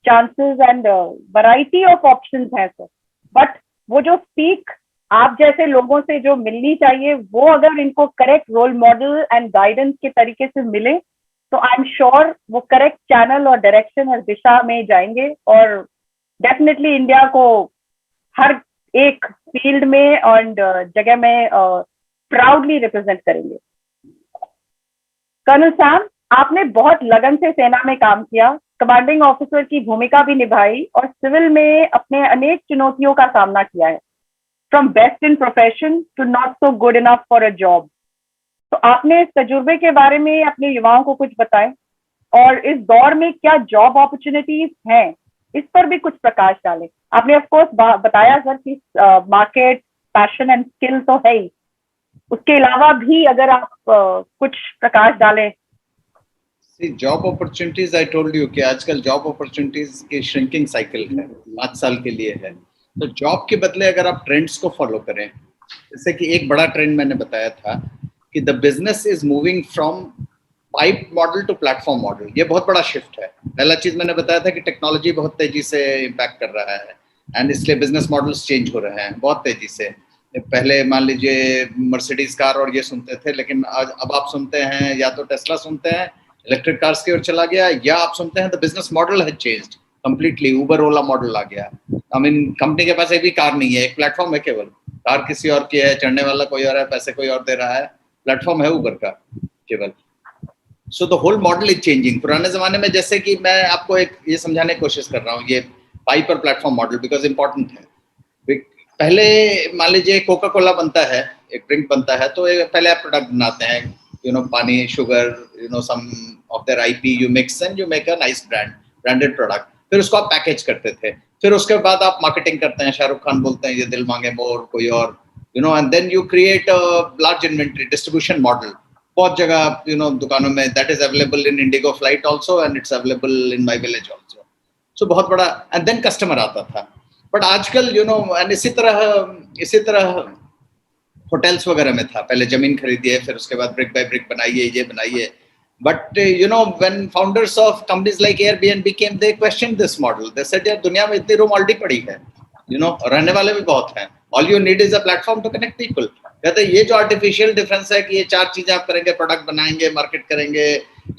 chances and variety of options हैं सर, बट वो जो स्पीक आप जैसे लोगों से जो मिलनी चाहिए, वो अगर इनको correct role model and guidance के तरीके से मिले तो आई एम श्योर वो करेक्ट चैनल और डायरेक्शन और दिशा में जाएंगे, और डेफिनेटली इंडिया को हर एक फील्ड में एंड जगह में प्राउडली रिप्रेजेंट करेंगे। कर्नल सैम, आपने बहुत लगन से सेना में काम किया, कमांडिंग ऑफिसर की भूमिका भी निभाई और सिविल में अपने अनेक चुनौतियों का सामना किया है, from best in profession to not so good enough for a job. तो आपने इस तजुर्बे के बारे में अपने युवाओं को कुछ बताएं, और इस दौर में क्या जॉब अपॉर्चुनिटीज हैं, इस पर भी कुछ प्रकाश डालें। आपने ऑफ कोर्स बताया सर कि मार्केट, पैशन एंड स्किल तो है ही, उसके अलावा भी अगर आप कुछ प्रकाश डालें। Job opportunities, I told you कि आजकल जॉब अपॉर्चुनिटीज की श्रिंकिंग साइकिल है, 5 साल के लिए है। तो जॉब के बदले अगर आप ट्रेंड्स को फॉलो करें, जैसे कि एक बड़ा ट्रेंड मैंने बताया था कि the business is moving from pipe model to platform model, ये बहुत बड़ा शिफ्ट है। पहला चीज मैंने बताया था कि टेक्नोलॉजी बहुत तेजी से इम्पैक्ट कर रहा है एंड इसलिए बिजनेस मॉडल्स चेंज हो रहे हैं बहुत तेजी से। पहले मान लीजिए मर्सिडीज कार और ये सुनते थे, लेकिन अब आप सुनते हैं या तो टेस्ला सुनते हैं, इलेक्ट्रिक कार्स की ओर चला गया, या आप सुनते हैं the business model has changed completely, Uber Ola model आ गया। आई मीन कंपनी के पास एक भी कार नहीं है, एक प्लेटफॉर्म है केवल, कार किसी और की है, चढ़ने वाला कोई और है, पैसे कोई और दे रहा है, प्लेटफॉर्म है उबर का केवल। So the whole model is changing. पुराने जमाने में, जैसे कि मैं आपको एक ये समझाने की कोशिश कर रहा हूँ, ये पाइप और प्लेटफॉर्म मॉडल बिकॉज इंपॉर्टेंट है। पहले मान लीजिए कोका कोला बनता है, एक ड्रिंक बनता है, तो पहले आप प्रोडक्ट बनाते हैं, you know pani, sugar, you know some of their IP you mix and you make a nice branded product. फिर उसको आप पैकेज करते थे, फिर उसके बाद आप मार्केटिंग करते हैं, शाहरुख खान बोलते हैं ये दिल मांगे मोर, कोई और, you know, and then you create a large inventory distribution model. बहुत जगह यू नो दुकानों में that is available in IndiGo flight also and it's available in my village also. So बहुत बड़ा, एंड देन कस्टमर आता था। बट आजकल you know, and इसी तरह होटल्स वगैरह में था, पहले जमीन खरीदिए, फिर उसके बाद ब्रिक बाय ब्रिक बनाइए, ये बनाइए। But you know when founders of companies like Airbnb came, they question this model. They said यार दुनिया में इतनी रूम ऑलरेडी पड़ी है, यू नो, रहने वाले भी बहुत हैं, all you need is a platform to connect people. कहते ये जो आर्टिफिशियल डिफरेंस है कि ये 4 चीजें आप करेंगे, प्रोडक्ट बनाएंगे, मार्केट करेंगे,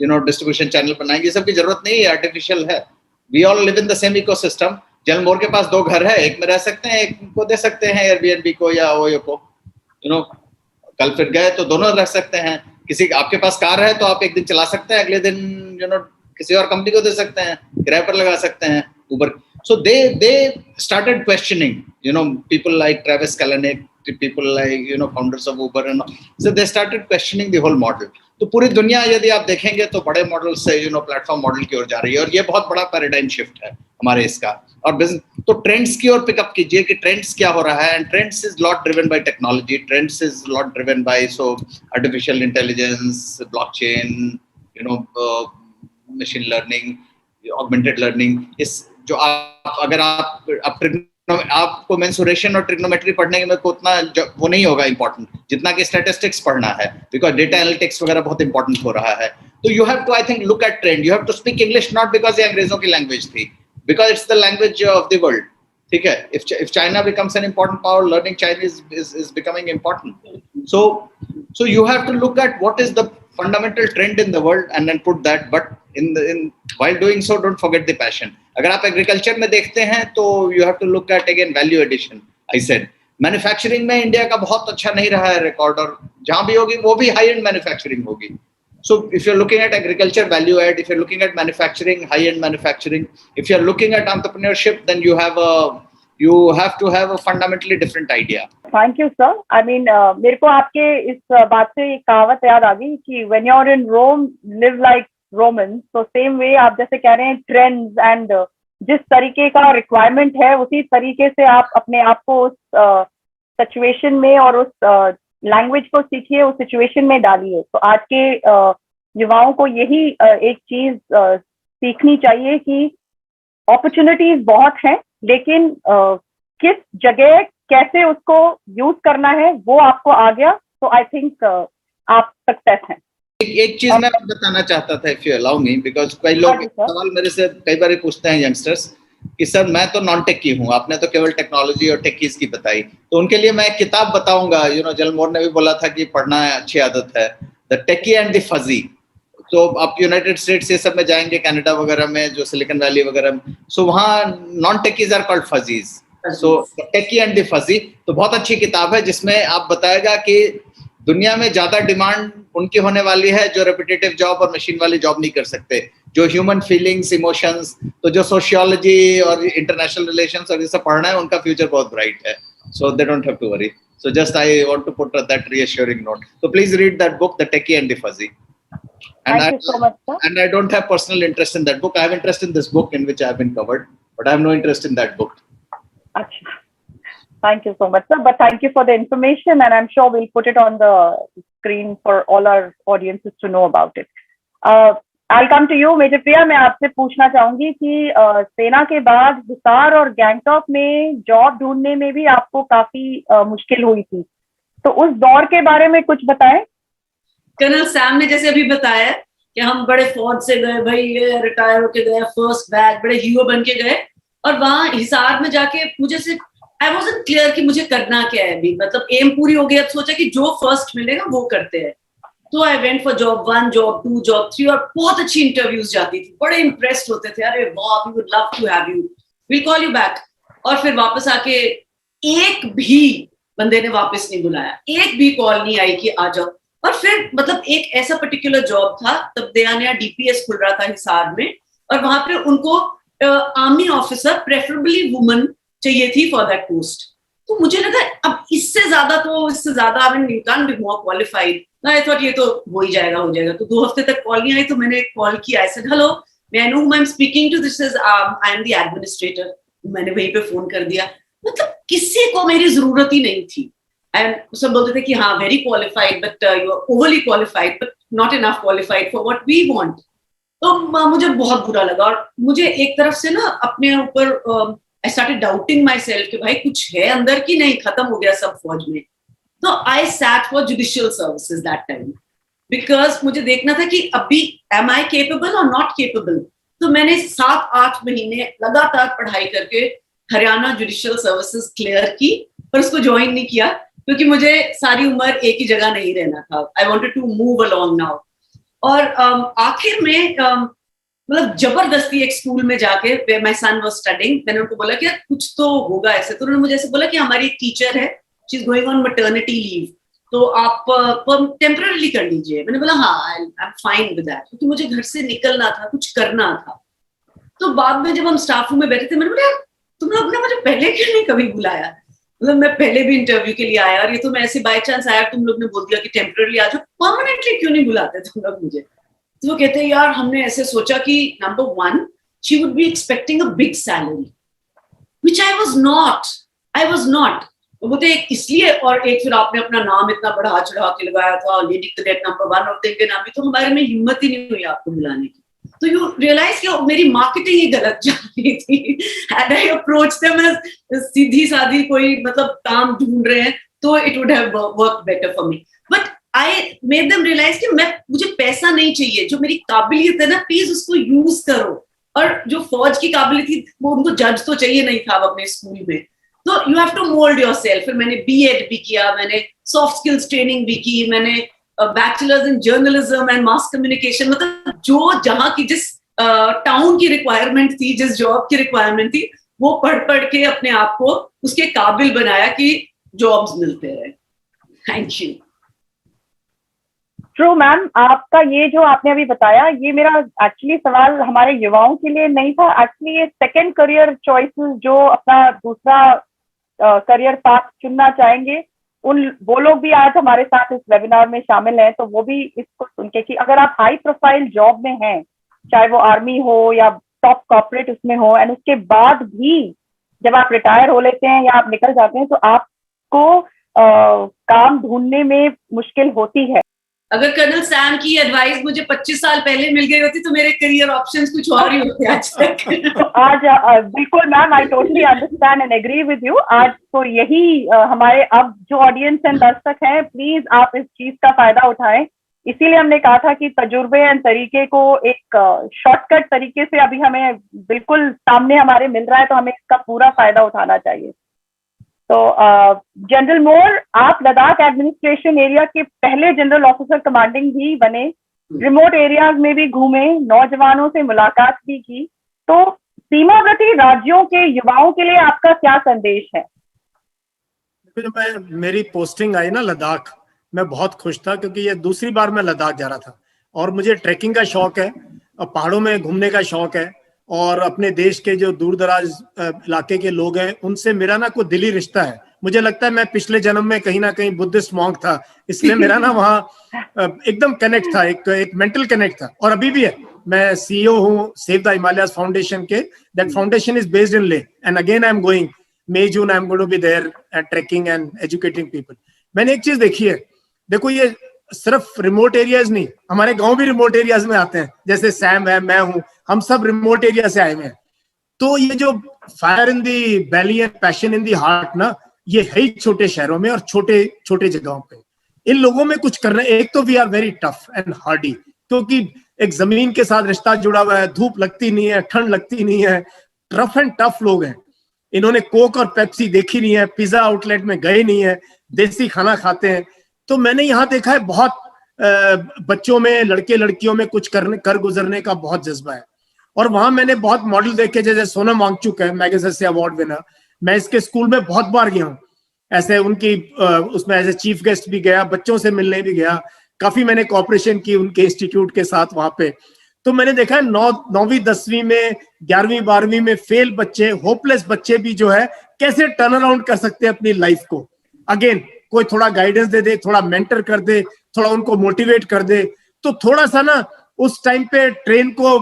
यू नो डिस्ट्रीब्यूशन चैनल बनाएंगे, ये सब की जरूरत नहीं है, आर्टिफिशियल है। We all live in the same ecosystem. General Mor के पास 2 घर है, एक में रह सकते हैं, एक को दे सकते हैं एयरबीएनबी को या ओयो को, यू नो, कल फिर गए तो दोनों रह सकते हैं। किसी आपके पास कार है तो आप एक दिन चला सकते हैं, अगले दिन किसी और कंपनी को दे सकते हैं, किराए पर लगा सकते हैं Uber. So they started questioning, people like Travis Kalanick, people like, founders of Uber and all. So they started questioning the whole model. तो पूरी दुनिया यदि आप देखेंगे तो बड़े मॉडल से प्लेटफॉर्म मॉडल की ओर जा रही है, और ये बहुत बड़ा पैराडाइम शिफ्ट है हमारे इसका। और बिजनेस तो ट्रेंड्स की ओर पिकअप कीजिए कि ट्रेंड्स क्या हो रहा है, and trends is lot driven by technology, trends is lot driven by artificial intelligence, blockchain, machine learning, augmented learning. इस जो अगर आपको मेंसुरेशन और ट्रिग्नोमेट्री पढ़ने में उतना वो नहीं होगा इंपॉर्टेंट जितना कि स्टैटिस्टिक्स पढ़ना है, बिकॉज डेटा एनालिटिक्स वगैरह बहुत इंपॉर्टेंट हो रहा है। तो you have to, I think, look at trend. You have to speak English not because ये अंग्रेजों की लैंग्वेज थी, because it's the language of the world. ठीक है, if China becomes an important power, learning Chinese is becoming important. So you have to look at what is the fundamental trend in the world and then put that, but while doing so, don't forget the passion. अगर आप agriculture में देखते हैं तो you have to look at again value addition. I said manufacturing में India का बहुत अच्छा नहीं रहा है रिकॉर्ड, और जहां भी होगी वो भी हाई एंड मैन्युफैक्चरिंग होगी। So if you're looking at agriculture, value add. If you're looking at manufacturing, high-end manufacturing. If you're looking at entrepreneurship, then you have to have a fundamentally different idea. Thank you, sir. I mean, मेरे को आपके इस बात से एक कहावत याद आ गई कि when you're in Rome, live like Romans. So same way आप जैसे कह रहे हैं trends and जिस तरीके का requirement है उसी तरीके से आप अपने आप को उस situation में और उस लैंग्वेज को सीखिए, उस सिचुएशन में डालिए। तो आज के युवाओं को यही एक चीज सीखनी चाहिए कि अपॉर्चुनिटीज बहुत हैं, लेकिन किस जगह कैसे उसको यूज करना है वो आपको आ गया, तो आई थिंक आप सक्सेस हैं। एक चीज मैं बताना चाहता था, if you allow me, because कई लोग सवाल मेरे से कई बार पूछते हैं यंगस्टर्स कि सर मैं तो नॉन टेक की हूँ, आपने तो केवल टेक्नोलॉजी और टेकीज की बताई, तो उनके लिए मैं एक किताब बताऊंगा। जल मोर ने भी बोला था कि पढ़ना अच्छी आदत है, the techie and the fuzzy. तो आप यूनाइटेड स्टेट्स ये सब में जाएंगे, कनाडा वगैरह में, जो सिलिकॉन वैली वगैरह में, सो वहाँ non techies are called fuzzies. So techie and the fuzzy तो बहुत अच्छी किताब है, जिसमें आप बताएगा कि दुनिया में ज्यादा डिमांड उनकी होने वाली है जो रेपिटेटिव जॉब और मशीन वाली जॉब नहीं कर सकते, जो ह्यूमन फीलिंग्स, इमोशंस, तो जो सोशियोलॉजी और इंटरनेशनल रिलेशंस और ये सब पढ़ना है, उनका फ्यूचर बहुत ब्राइट है। So they don't have to worry. So just I want to put that reassuring note. So please read that book, The Techie and the Fuzzy. Thank you so much, sir. And I don't have personal interest in that book. I have interest in this book in which I have been covered, but I have no interest in that book. Achha. Thank you so much, sir. But thank you for the information, and I'm sure we'll put it on the screen for all our audiences to know about it. I'll come to you, Major Priya. मैं आपसे पूछना चाहूंगी कि सेना के बाद हिसार और गैंगटॉक में जॉब ढूंढने में भी आपको काफी मुश्किल हुई थी, तो उस दौर के बारे में कुछ बताएं। कर्नल सैम ने जैसे अभी बताया कि हम बड़े फौज से गए, भाई ये रिटायर होके गए, फर्स्ट बैच, बड़े हीरो बन के गए, और वहां हिसार में जाके मुझे से आई वाज़न्ट क्लियर कि मुझे करना क्या है अभी, मतलब एम पूरी हो गई, अब सोचा कि जो फर्स्ट मिलेगा वो करते हैं। तो I went for job 1, job 2, job 3, और बहुत अच्छी इंटरव्यूज जाती थी, बड़े इंप्रेस्ड होते थे, अरे वाह, we would love to have you, will call you back. और फिर वापस आके एक भी बंदे ने वापस नहीं बुलाया, एक भी कॉल नहीं आई कि आ जाओ। और फिर मतलब एक ऐसा पर्टिकुलर जॉब था, तब नया डीपीएस खुल रहा था हिसार में, और वहां पे उनको आर्मी ऑफिसर प्रेफरेबली वुमन चाहिए थी फॉर दैट पोस्ट। तो मुझे लगा अब इससे ज्यादा I mean you can be more qualified. I thought ये तो हो ही जाएगा, हो जाएगा। तो 2 हफ्ते तक कॉल नहीं आई, तो मैंने कॉल किया, I said hello, may I know who I am speaking to, this is I am the administrator. मैंने वहीं पे फोन कर दिया, मतलब किसी को मेरी जरूरत ही नहीं थी। एंड सब बोलते थे कि हाँ very qualified, but you are overly qualified, but not enough qualified for what we want. तो मुझे बहुत बुरा लगा, और मुझे एक तरफ से ना अपने ऊपर I started doubting myself कि भाई कुछ है अंदर की नहीं, खत्म हो गया सब फौज में। तो I sat for judicial services that time because मुझे देखना था कि अभी am I capable or not capable। तो मैंने 7-8 महीने लगातार पढ़ाई करके हरियाणा जुडिशियल सर्विसेज क्लियर की, पर उसको ज्वाइन नहीं किया क्योंकि मुझे सारी उम्र एक ही जगह नहीं रहना था। I wanted to move along now। और आखिर में मतलब जबरदस्ती एक स्कूल में जाके where my son was studying, मैंने उनको बोला कि कुछ तो होगा ऐसे। तो उन्होंने मुझे ऐसे बोला कि हमारी एक टीचर है, she is going on maternity leave, तो आप टेम्पररी कर लीजिए। मैंने बोला हाँ, I am fine with that, क्योंकि मुझे घर से निकलना था, कुछ करना था। तो बाद में जब हम स्टाफ रूम में बैठे थे, मैंने बोला तुम लोग ने मुझे पहले क्यों नहीं कभी बुलाया? मतलब मैं पहले भी इंटरव्यू के लिए आया, और ये तो मैं ऐसे बाय चांस आया, तुम लोग ने बोल दिया कि टेम्पररी आ जाओ, परमानेंटली क्यों नहीं बुलाते तुम लोग मुझे? तो वो कहते हैं यार हमने ऐसे सोचा कि number 1 she would be expecting a big salary, which I was not. वो तो एक इसलिए, और एक फिर आपने अपना नाम इतना बढ़ा चढ़ा के लगाया था, lady cadet number 1 of the Indian army, तो हमारे में हिम्मत ही नहीं हुई आपको बुलाने की। तो यू रियलाइज कि मेरी मार्केटिंग ही गलत चल रही थी। Had I approached them as सीधी सादी कोई मतलब काम ढूंढ रहे हैं, तो it would have worked better for me. But I made them realize कि मुझे पैसा नहीं चाहिए, जो मेरी काबिलियत है ना प्लीज उसको यूज करो। और जो फौज की काबिलियत थी वो उनको जज तो चाहिए नहीं था अपने स्कूल में, तो you have to mould yourself. फिर मैंने बीएड भी किया, मैंने सॉफ्ट स्किल्स ट्रेनिंग भी की, मैंने bachelors in journalism and mass communication, मतलब जो जहां की जिस टाउन की रिक्वायरमेंट थी, जिस जॉब की रिक्वायरमेंट थी, वो पढ़ के अपने आप को उसके काबिल बनाया कि जॉब्स मिलते रहे। Thank you. ट्रू मैम, आपका ये जो आपने अभी बताया, ये मेरा एक्चुअली सवाल हमारे युवाओं के लिए नहीं था। एक्चुअली ये सेकंड करियर चॉइसेस जो अपना दूसरा करियर पाथ चुनना चाहेंगे, वो लोग भी आज हमारे साथ इस वेबिनार में शामिल हैं, तो वो भी इसको सुन के कि अगर आप हाई प्रोफाइल जॉब में हैं, चाहे वो आर्मी हो या टॉप कॉर्पोरेट उसमें हो, एंड उसके बाद भी जब आप रिटायर हो लेते हैं या आप निकल जाते हैं, तो आपको काम ढूंढने में मुश्किल होती है। अगर कर्नल सैम की एडवाइस मुझे 25 साल पहले मिल गई होती तो मेरे करियर ऑप्शंस कुछ और ही होते आज तक। आज बिल्कुल ma'am, I totally understand and agree with you. आज तो यही हमारे अब जो ऑडियंस एंड दर्शक हैं, प्लीज आप इस चीज का फायदा उठाएं। इसीलिए हमने कहा था कि तजुर्बे एंड तरीके को एक शॉर्टकट तरीके से अभी हमें बिल्कुल सामने हमारे मिल रहा है, तो हमें इसका पूरा फायदा उठाना चाहिए। तो जनरल मोर, आप लद्दाख एडमिनिस्ट्रेशन एरिया के पहले जनरल ऑफिसर कमांडिंग भी बने, रिमोट एरियाज में भी घूमे, नौजवानों से मुलाकात भी की, तो सीमावर्ती राज्यों के युवाओं के लिए आपका क्या संदेश है? मेरी पोस्टिंग आई ना लद्दाख, मैं बहुत खुश था, क्योंकि ये दूसरी बार मैं लद्दाख जा रहा था, और मुझे ट्रैकिंग का शौक है, पहाड़ों में घूमने का शौक है, और अपने देश के जो दूर दराज इलाके के लोग हैं उनसे मेरा ना कोई दिली रिश्ता है। मुझे लगता है मैं पिछले जन्म में कहीं ना कहीं बुद्धिस्ट मॉन्क था, इसलिए मेरा ना वहाँ एकदम कनेक्ट था, एक मेंटल कनेक्ट था, और अभी भी है। मैं सीईओ हूँ सेव द हिमालयस फाउंडेशन के। That foundation is based in Leh, and again I am going May, June I am going to be there at trekking and educating people. मैंने एक चीज देखी है, देखो ये सिर्फ रिमोट एरियाज नहीं, हमारे गांव भी रिमोट एरियाज में आते हैं, जैसे सैम है, मैं हूं, हम सब रिमोट एरिया से आए हुए हैं। तो ये जो fire in the belly and passion in the heart ना, ये है ही छोटे शहरों में और छोटे छोटे जगहों पे। इन लोगों में कुछ करना, एक तो we are very tough and hardy, क्योंकि एक जमीन के साथ रिश्ता जुड़ा हुआ है, धूप लगती नहीं है, ठंड लगती नहीं है, टफ एंड टफ लोग हैं। इन्होंने कोक और पेप्सी देखी नहीं है, पिज्जा आउटलेट में गए नहीं है, देसी खाना खाते हैं। तो मैंने यहाँ देखा है बहुत बच्चों में, लड़के लड़कियों में कुछ कर गुजरने का बहुत जज्बा है। और वहां मैंने बहुत मॉडल देखे, जैसे सोनम वांगचुक है, मैगसेसे अवार्ड विनर, मैं इसके स्कूल में बहुत बार गया हूँ, ऐसे उनकी उसमें एज ए चीफ गेस्ट भी गया, बच्चों से मिलने भी गया, काफी मैंने कॉपरेशन की उनके इंस्टीट्यूट के साथ वहां पे। तो मैंने देखा है 9वीं 10वीं में, 11वीं 12वीं में फेल बच्चे, होपलेस बच्चे भी जो है कैसे टर्न अराउंड कर सकते हैं अपनी लाइफ को। अगेन कोई थोड़ा गाइडेंस दे दे, थोड़ा मेंटर कर दे, थोड़ा उनको मोटिवेट कर दे, तो थोड़ा सा ना उस टाइम पे ट्रेन को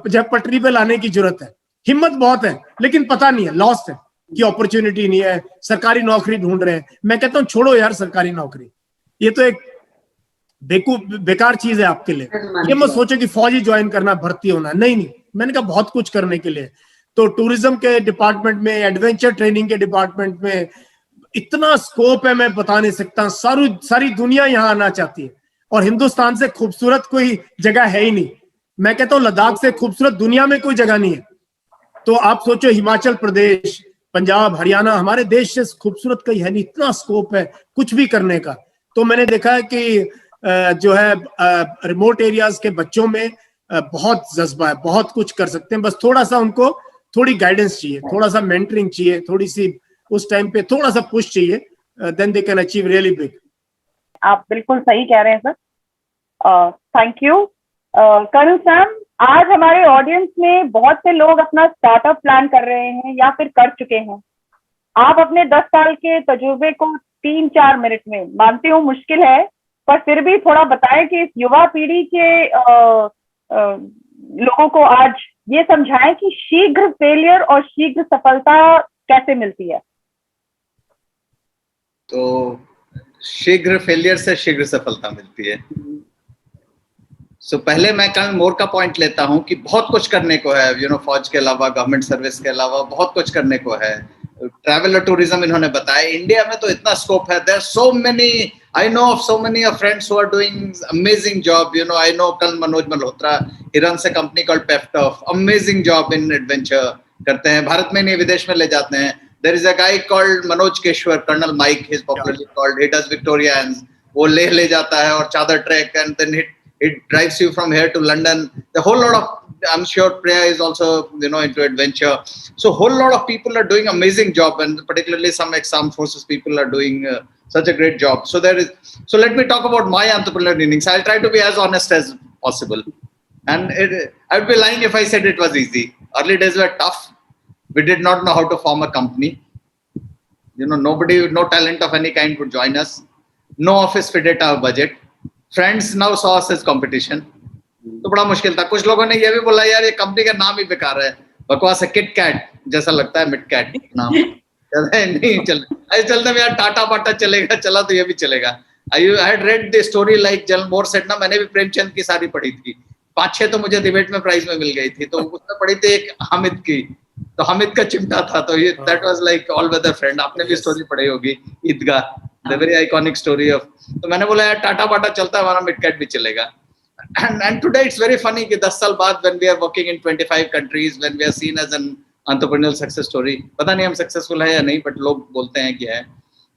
जब पटरी पे लाने की जरूरत है। हिम्मत बहुत है, लेकिन पता नहीं है, लॉस्ट है कि अपॉर्चुनिटी नहीं है, सरकारी नौकरी ढूंढ रहे हैं। मैं कहता हूँ छोड़ो यार सरकारी नौकरी, ये तो एक बेकार चीज है आपके लिए। ये मत सोचो कि फौजी ज्वाइन करना, भर्ती होना, नहीं नहीं। मैंने कहा बहुत कुछ करने के लिए। तो टूरिज्म के डिपार्टमेंट में, एडवेंचर ट्रेनिंग के डिपार्टमेंट में इतना स्कोप है, मैं बता नहीं सकता। सारी दुनिया यहाँ आना चाहती है, और हिंदुस्तान से खूबसूरत कोई जगह है ही नहीं। मैं कहता हूँ लद्दाख से खूबसूरत दुनिया में कोई जगह नहीं है। तो आप सोचो हिमाचल प्रदेश, पंजाब, हरियाणा, हमारे देश से खूबसूरत कहीं है नहीं, इतना स्कोप है कुछ भी करने का। तो मैंने देखा है कि जो है रिमोट एरियाज के बच्चों में बहुत जज्बा है, बहुत कुछ कर सकते हैं, बस थोड़ा सा उनको थोड़ी गाइडेंस चाहिए, थोड़ा सा मेंटरिंग चाहिए, थोड़ी सी उस टाइम पे थोड़ा सा पुश चाहिए, then they can achieve really big. आप बिल्कुल सही कह रहे हैं sir. Thank you colonel Sam. आज हमारे ऑडियंस में बहुत से लोग अपना स्टार्टअप प्लान कर रहे हैं या फिर कर चुके हैं। आप अपने 10 साल के तजुर्बे को 3-4 मिनट में, मानती हूँ मुश्किल है, पर फिर भी थोड़ा बताएं कि इस युवा पीढ़ी के लोगों को आज ये समझाएं कि शीघ्र फेलियर और शीघ्र सफलता कैसे मिलती है। तो शीघ्र फेलियर से शीघ्र सफलता मिलती है। सो पहले मैं कर्नल मोर का पॉइंट लेता हूं कि बहुत कुछ करने को है, फौज के अलावा, गवर्नमेंट सर्विस के अलावा बहुत कुछ करने को है। ट्रैवल और टूरिज्म इन्होंने बताया, इंडिया में तो इतना स्कोप है। There so many, I know of so many of friends who are doing amazing job. I know colonel Manoj Malhotra, he runs a company called पेफ्टॉफ, अमेजिंग जॉब इन एडवेंचर करते हैं, भारत में नहीं विदेश में ले जाते हैं। There is a guy called Manoj Keshwar, colonel Mike, he is popularly called, he does Victorians, वो लेह ले जाता है और Chadar trek, and then it drives you from here to London. The whole lot of, I'm sure Priya is also into adventure. So whole lot of people are doing amazing job, and particularly some ex-armed forces people are doing such a great job. So let me talk about my entrepreneurial innings. I'll try to be as honest as possible, and I'd be lying if I said it was easy. Early days were tough. We did not know how to form a company. Nobody, no talent of any kind would join us. No office fitted our budget. Friends now saw us as competition. तो बड़ा मुश्किल था। कुछ लोगों ने ये भी बोला यार ये कंपनी का नाम ही बेकार है, बकवास है, किट कैट जैसा लगता है, मिड कैट नाम नहीं चलते में यार, टाटा बाटा चलेगा, चला तो ये भी चलेगा। I had read the story like general more said ना, मैंने भी प्रेमचंद की सारी पढ़ी थी, 5-6 तो मुझे डिबेट में प्राइज में मिल गई थी। तो उसमें पढ़ी थी एक हामिद की, तो हामिद का चिमटा था, तो ये that was like all weather friend. आपने भी स्टोरी पढ़ी होगी, Idgah, the very iconic story of. तो मैंने बोला यार टाटा बाटा चलता है, हमारा मिड कैट भी चलेगा। And today it's very funny कि 10 साल बाद when we are working in 25 countries, when we are seen as an entrepreneurial success story, पता नहीं हम सक्सेसफुल है या नहीं, बट लोग बोलते हैं कि है।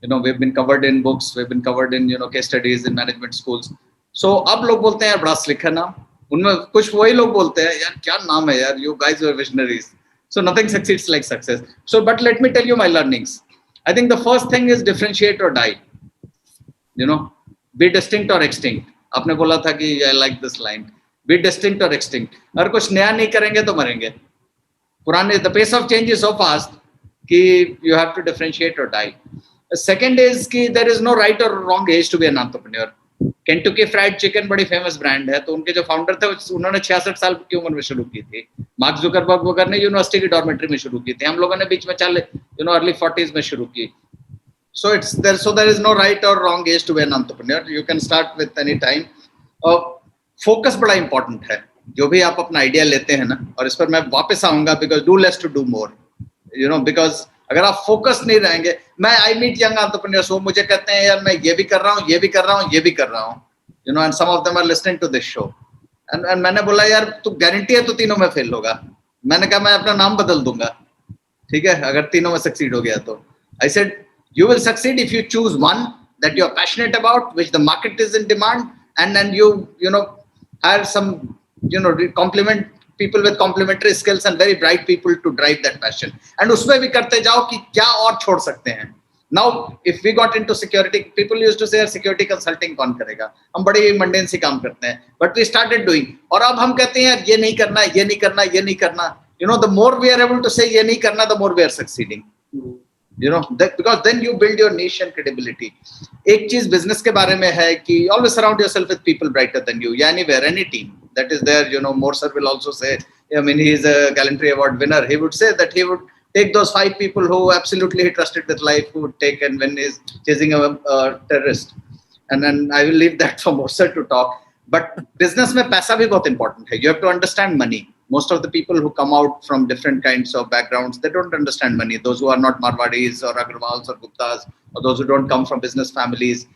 We have been covered in books, we have been covered in case studies in management schools. So अब लोग बोलते हैं यार बड़ा स्लिक है नाम, उनमें कुछ वही लोग बोलते हैं यार क्या नाम है यार, you guys are visionaries. So nothing succeeds like success. So, but let me tell you my learnings. I think the first thing is differentiate or die. Be distinct or extinct. आपने बोला था कि I like this line. Be distinct or extinct. अगर कुछ नया नहीं करेंगे तो मरेंगे। पुराने, the pace of change is so fast कि you have to differentiate or die. The second is कि there is no right or wrong age to be an entrepreneur. Kentucky fried chicken बड़ी फेमस ब्रांड है, तो उनके जो founder थे उन्होंने 66 साल की उम्र में शुरू की थी। मार्क जुकरबर्ग वगैरह ने यूनिवर्सिटी की डॉर्मेट्री में शुरू की थी, हम लोगों ने बीच में अर्ली 40s में शुरू की। So there is no right or wrong age to be an entrepreneur. You can start with any time. Focus बड़ा important है। जो भी आप अपना आइडिया लेते हैं ना, और इस पर मैं वापस आऊंगा, because do less to do more. Because अगर आप फोकस नहीं रहेंगे, मैं आई मीट यंग एंटरप्रेन्योर्स, वो मुझे कहते हैं यार मैं ये भी कर रहा हूँ, ये भी कर रहा हूँ, ये भी कर रहा हूँ, and some of them are listening to this show, एंड मैंने बोला यार तू गारंटी है तो तीनों में फेल होगा। मैंने कहा मैं अपना नाम बदल दूंगा, ठीक है, अगर तीनों में सक्सीड हो गया तो। I said you will succeed if you choose one that you are passionate about, which the market is in demand, and then you hire some complement people with complementary skills and very bright people to drive that passion, and उसमें भी करते जाओ कि क्या और छोड़ सकते हैं। Now if we got into security, people used to say security consulting कौन करेगा, हम बड़े मंडेन से काम करते हैं, but we started doing, और अब हम कहते हैं यार ये नहीं करना, ये नहीं करना, ये नहीं करना। The more we are able to say ये नहीं करना, the more we are succeeding. Because then you build your niche and credibility. एक चीज बिजनेस के बारे में है कि always surround yourself with people brighter than you. Yeah, anywhere, any team that is there. Moore sir will also say, I mean, he is a Gallantry Award winner. He would say that he would take those 5 people who absolutely he trusted with life, who would take, and when he's chasing a terrorist. And then I will leave that for Moore sir to talk. But business में पैसा भी बहुत important है. You have to understand money. Most of the people who come out from different kinds of backgrounds, they don't understand money. Those who are not Marwadis or Agrawals or Guptas, or those who don't come from business families.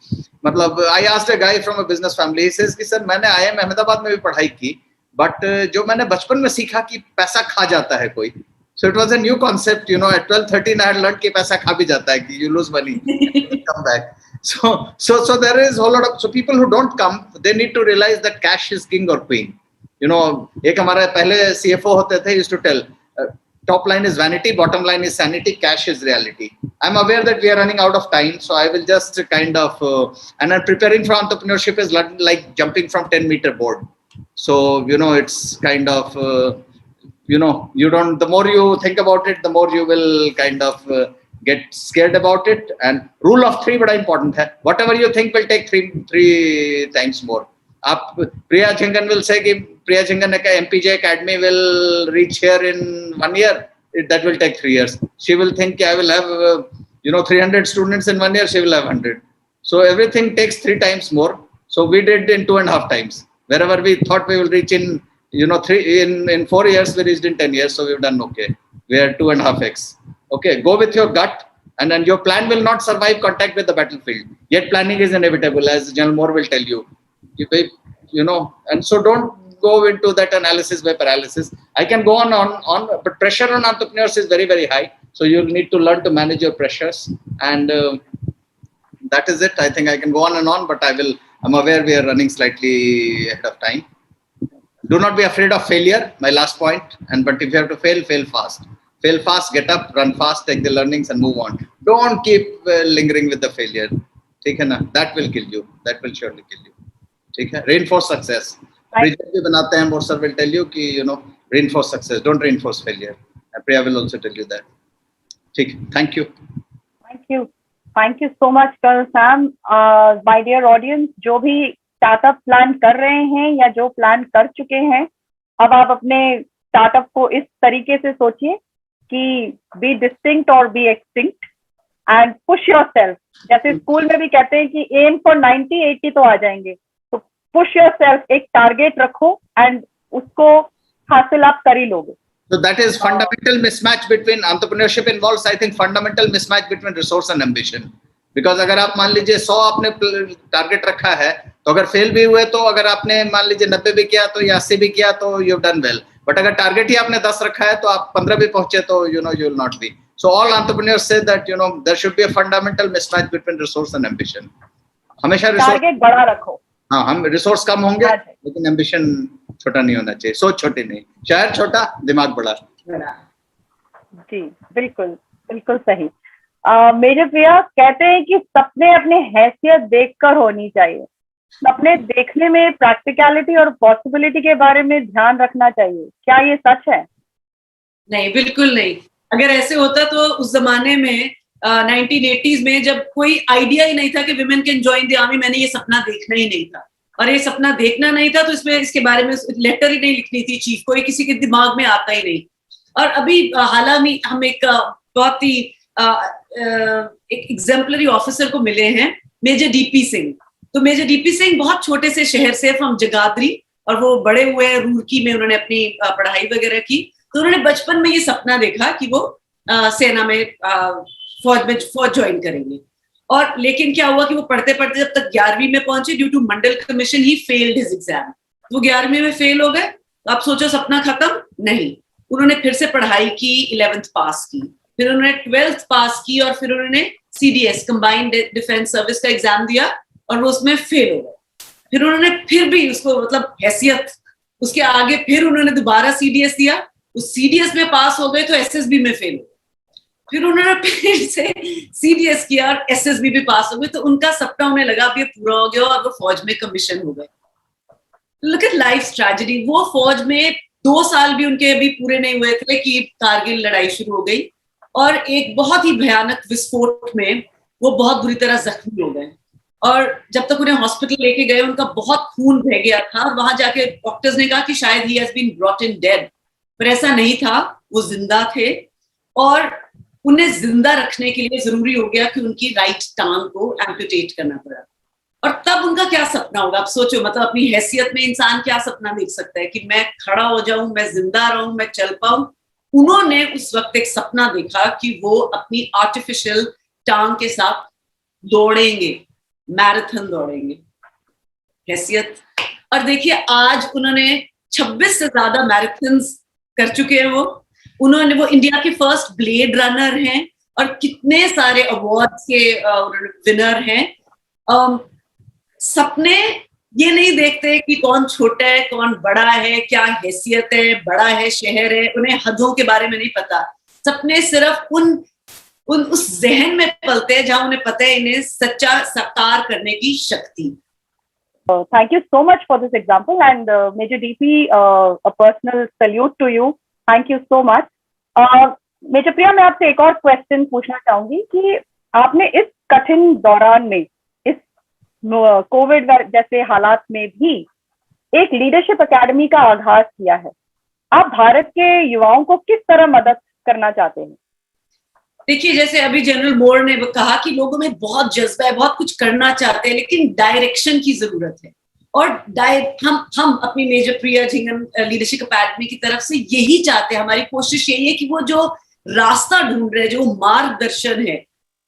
मतलब I asked a guy from a business family. He says कि sir मैंने IIM Ahmedabad में भी पढ़ाई की, but जो मैंने बचपन में सीखा कि पैसा खा जाता है कोई. So it was a new concept. At 12-13 I had learned कि पैसा खा भी जाता है, कि you lose money, come back. So there is a whole lot of, so people who don't come, they need to realize that cash is king or queen. एक हमारे पहले CFO होते थे, used to tell, top line is vanity, bottom line is sanity, cash is reality. I'm aware that we are running out of time, so I will just kind of, and I'm preparing for entrepreneurship is like jumping from 10-meter board. So, it's kind of, the more you think about it, the more you will kind of get scared about it. And rule of 3 very important hai. Whatever you think will take three times more. Priya Jhingan will say Priya Jhingan MPJ Academy will reach here in 1 year. That will take 3 years. She will think I will have 300 students in 1 year. She will have 100. So everything takes 3 times more. So we did in 2.5 times. Wherever we thought we will reach in 4 years, we reached in 10 years. So we've done okay. We are 2.5x. Okay, go with your gut, and then your plan will not survive contact with the battlefield. Yet planning is inevitable, as General Moore will tell you. And so don't go into that analysis by paralysis. I can go on, but pressure on entrepreneurs is very, very high. So you need to learn to manage your pressures, and that is it. I think I can go on and on, but I'm aware we are running slightly ahead of time. Do not be afraid of failure. My last point. But if you have to fail, fail fast. Fail fast, get up, run fast, take the learnings and move on. Don't keep lingering with the failure. That will kill you. That will surely kill you. Reinforce success. Sir will tell you, reinforce success. Don't reinforce failure. Priya will also tell you that. Thank you. Thank you. Thank you so much, Colonel Sam. My dear audience, जो भी startup plan कर रहे हैं या जो plan कर चुके हैं, अब आप अपने स्टार्टअप को इस तरीके से सोचिए कि बी डिस्टिंक्ट और B extinct and push yourself. जैसे स्कूल में भी कहते हैं कि एम फॉर 90-80 तो आ जाएंगे, तो पुश योरसेल्फ, एक टारगेट रखो एंड उसको हासिल आप कर ही लोगे. So that is fundamental mismatch between entrepreneurship involves, I think, fundamental mismatch between resource and ambition. Because अगर आप मान लीजिए 100 आपने टारगेट रखा है, तो अगर फेल भी हुए तो अगर आपने मान लीजिए 90 भी किया तो या 80 भी किया तो you've done well. But अगर टारगेट ही आपने 10 रखा है तो आप 15 भी पहुंचे तो you will not be. So all entrepreneurs say that there should be a fundamental mismatch between resource and ambition. हमेशा टारगेट बड़ा रखो. हाँ, हम रिसोर्स कम होंगे लेकिन एम्बिशन छोटा नहीं होना चाहिए. सोच छोटी नहीं, शहर छोटा, दिमाग बड़ा. जी बिल्कुल बिल्कुल सही. मेजर प्रिया कहते हैं कि सपने अपने हैसियत देखकर होनी चाहिए. सपने देखने में प्रैक्टिकलिटी और पॉसिबिलिटी के बारे में ध्यान रखना चाहिए. क्या ये सच है? नहीं, बिल्कुल नहीं. अगर ऐसे होता तो उस जमाने में 1980s में जब कोई आइडिया ही नहीं था कि women can join the army, मैंने ये सपना देखना ही नहीं था. और ये सपना देखना नहीं था तो इसमें इसके बारे में लेटर ही नहीं लिखनी थी चीफ को, किसी के दिमाग में आता ही नहीं. और अभी हाल ही हम एक बहुत ही एक एग्जाम्पलरी ऑफिसर को मिले हैं, मेजर डीपी सिंह. तो मेजर डीपी सिंह बहुत छोटे से शहर से, फ्रॉम जगाधरी, और वो बड़े हुए रूरकी में उन्होंने अपनी पढ़ाई वगैरह की. तो उन्होंने बचपन में ये सपना देखा कि वो सेना में फौज ज्वाइन करेंगे. और लेकिन क्या हुआ कि वो पढ़ते पढ़ते जब तक 11वीं में पहुंचे, due to Mandal Commission he failed his exam. वो 11वीं में फेल हो गए. आप सोचो सपना खत्म? नहीं. उन्होंने फिर से पढ़ाई की, 11th पास की, फिर उन्होंने 12th पास की, और फिर उन्होंने CDS कंबाइंड डिफेंस सर्विस का एग्जाम दिया और वो उसमें फेल हो गए. फिर उन्होंने फिर भी उसको मतलब हैसियत उसके आगे फिर उन्होंने दोबारा CDS दिया, उस CDS में पास हो गए तो SSB में फेल हो गए. फिर उन्होंने फिर से CDS किया और SSB भी पास हो गए. तो उनका सपना उन्हें लगा अब ये पूरा हो गया और वो फौज में कमीशन हो गए. Look at life tragedy. वो फौज में 2 साल भी उनके अभी पूरे नहीं हुए थे कि कारगिल लड़ाई शुरू हो गई, और एक बहुत ही भयानक विस्फोट में वो बहुत बुरी तरह जख्मी हो गए. और जब तक उन्हें हॉस्पिटल लेके गए उनका बहुत खून बह गया था, और वहां जाके डॉक्टर्स ने कहा कि शायद he has been brought in dead, पर ऐसा नहीं था. वो जिंदा थे, और उन्हें जिंदा रखने के लिए जरूरी हो गया कि उनकी राइट टांग को एम्पुटेट करना पड़ा. और तब उनका क्या सपना होगा आप सोचो. मतलब अपनी हैसियत में इंसान क्या सपना देख सकता है कि मैं खड़ा हो जाऊं, मैं जिंदा रहूं, मैं चल पाऊं. उन्होंने उस वक्त एक सपना देखा कि वो अपनी आर्टिफिशियल टांग के साथ दौड़ेंगे, मैराथन दौड़ेंगे. हैसियत. और देखिए आज उन्होंने 26 से ज्यादा मैराथन्स कर चुके हैं. उन्होंने वो इंडिया के फर्स्ट ब्लेड रनर हैं और कितने सारे अवार्ड्स के विनर हैं. सपने ये नहीं देखते कि कौन छोटा है कौन बड़ा है, क्या हैसियत है, बड़ा है शहर है, उन्हें हदों के बारे में नहीं पता। सपने सिर्फ उस जहन में पलते हैं जहां उन्हें पता है इन्हें सच्चा साकार करने की शक्ति। Thank you so much for this example, and Major DP, a personal salute to you. Thank you so much. Major Priya, मैं आपसे एक और क्वेश्चन पूछना चाहूंगी कि आपने इस कठिन दौरान में, इस कोविड जैसे हालात में भी एक लीडरशिप एकेडमी का आगाज किया है। आप भारत के युवाओं को किस तरह मदद करना चाहते हैं? देखिए, जैसे अभी जनरल मोर ने कहा कि लोगों में बहुत जज्बा है, बहुत कुछ करना चाहते हैं, लेकिन डायरेक्शन की जरूरत है। और हम अपनी मेजर प्रिया झिंगन लीडरशिप एकेडमी की तरफ से यही चाहते हैं। हमारी कोशिश यही है कि वो जो रास्ता ढूंढ रहे हैं, जो मार्गदर्शन है,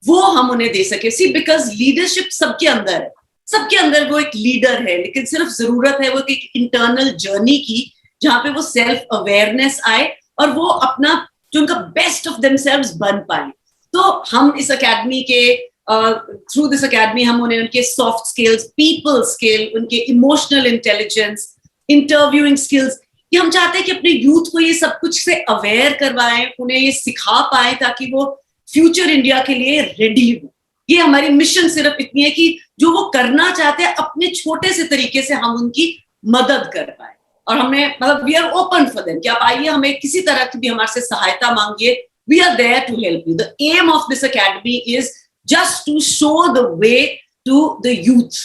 वो हम उन्हें दे सके। सी बिकॉज लीडरशिप सबके अंदर है, सबके अंदर वो एक लीडर है, लेकिन सिर्फ जरूरत है वो एक इंटरनल जर्नी की, जहां पे वो सेल्फ अवेयरनेस आए और वो अपना जो उनका बेस्ट ऑफ देमसेल्व्स बन पाए। तो हम इस एकेडमी के थ्रू दिस एकेडमी हम उन्हें उनके सॉफ्ट स्किल्स, पीपल स्किल, उनके इमोशनल इंटेलिजेंस, इंटरव्यूइंग स्किल्स, ये हम चाहते हैं कि अपने यूथ को ये सब कुछ से अवेयर करवाएं, उन्हें ये सिखा पाए ताकि वो फ्यूचर इंडिया के लिए रेडी हो। ये हमारी मिशन सिर्फ इतनी है कि जो वो करना चाहते हैं अपने छोटे से तरीके से हम उनकी मदद कर पाए। और हमने मतलब we are open for them कि आप आइए, हमें किसी तरह की भी हमारे से सहायता मांगिए, we are there to help you. The aim of this academy is just to show the way to the youth.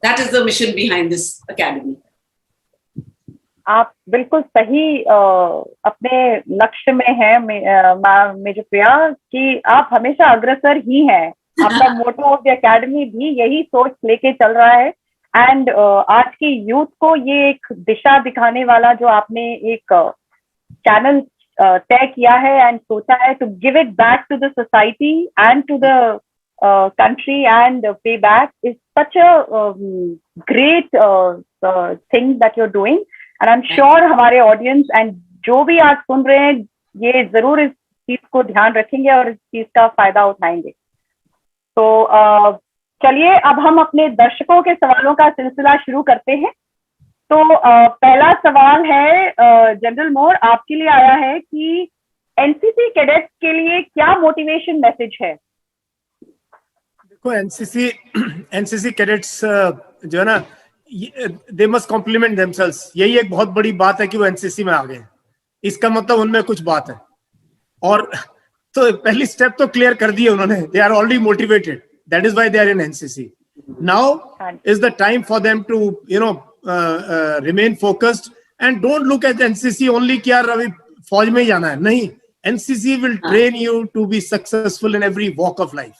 That is the mission behind this academy. आप बिल्कुल सही अपने लक्ष्य में हैं मेजर प्रिया, कि आप हमेशा अग्रसर ही हैं। आपका मोटो ऑफ द एकेडमी भी यही सोच लेके चल रहा है। एंड आज की यूथ को ये एक दिशा दिखाने वाला जो आपने एक चैनल तय किया है एंड सोचा है to give it back to the society and to the country and pay back is such a great thing that you're doing, and I'm sure हमारे audience and जो भी आज सुन रहे हैं ये जरूर इस चीज को ध्यान रखेंगे और इस चीज का फायदा उठाएंगे। तो चलिए अब हम अपने दर्शकों के सवालों का सिलसिला शुरू करते हैं। तो पहला सवाल है जनरल मोर आपके लिए आया है कि एनसीसी कैडेट्स के लिए क्या मोटिवेशन मैसेज है? देखो, एनसीसी कैडेट्स जो है ना, दे मस्ट कॉम्प्लीमेंट देमसेल्व्स। यही एक बहुत बड़ी बात है कि वो एनसीसी में आ गए। इसका मतलब उनमें कुछ बात है। और तो पहली स्टेप तो क्लियर कर दी है उन्होंने, they are already motivated, that is why they are in NCC. Now is the time for them to remain focused and don't look at NCC only कि यार अभी फौज में ही जाना है। नहीं, NCC will train you to be successful in every walk of life,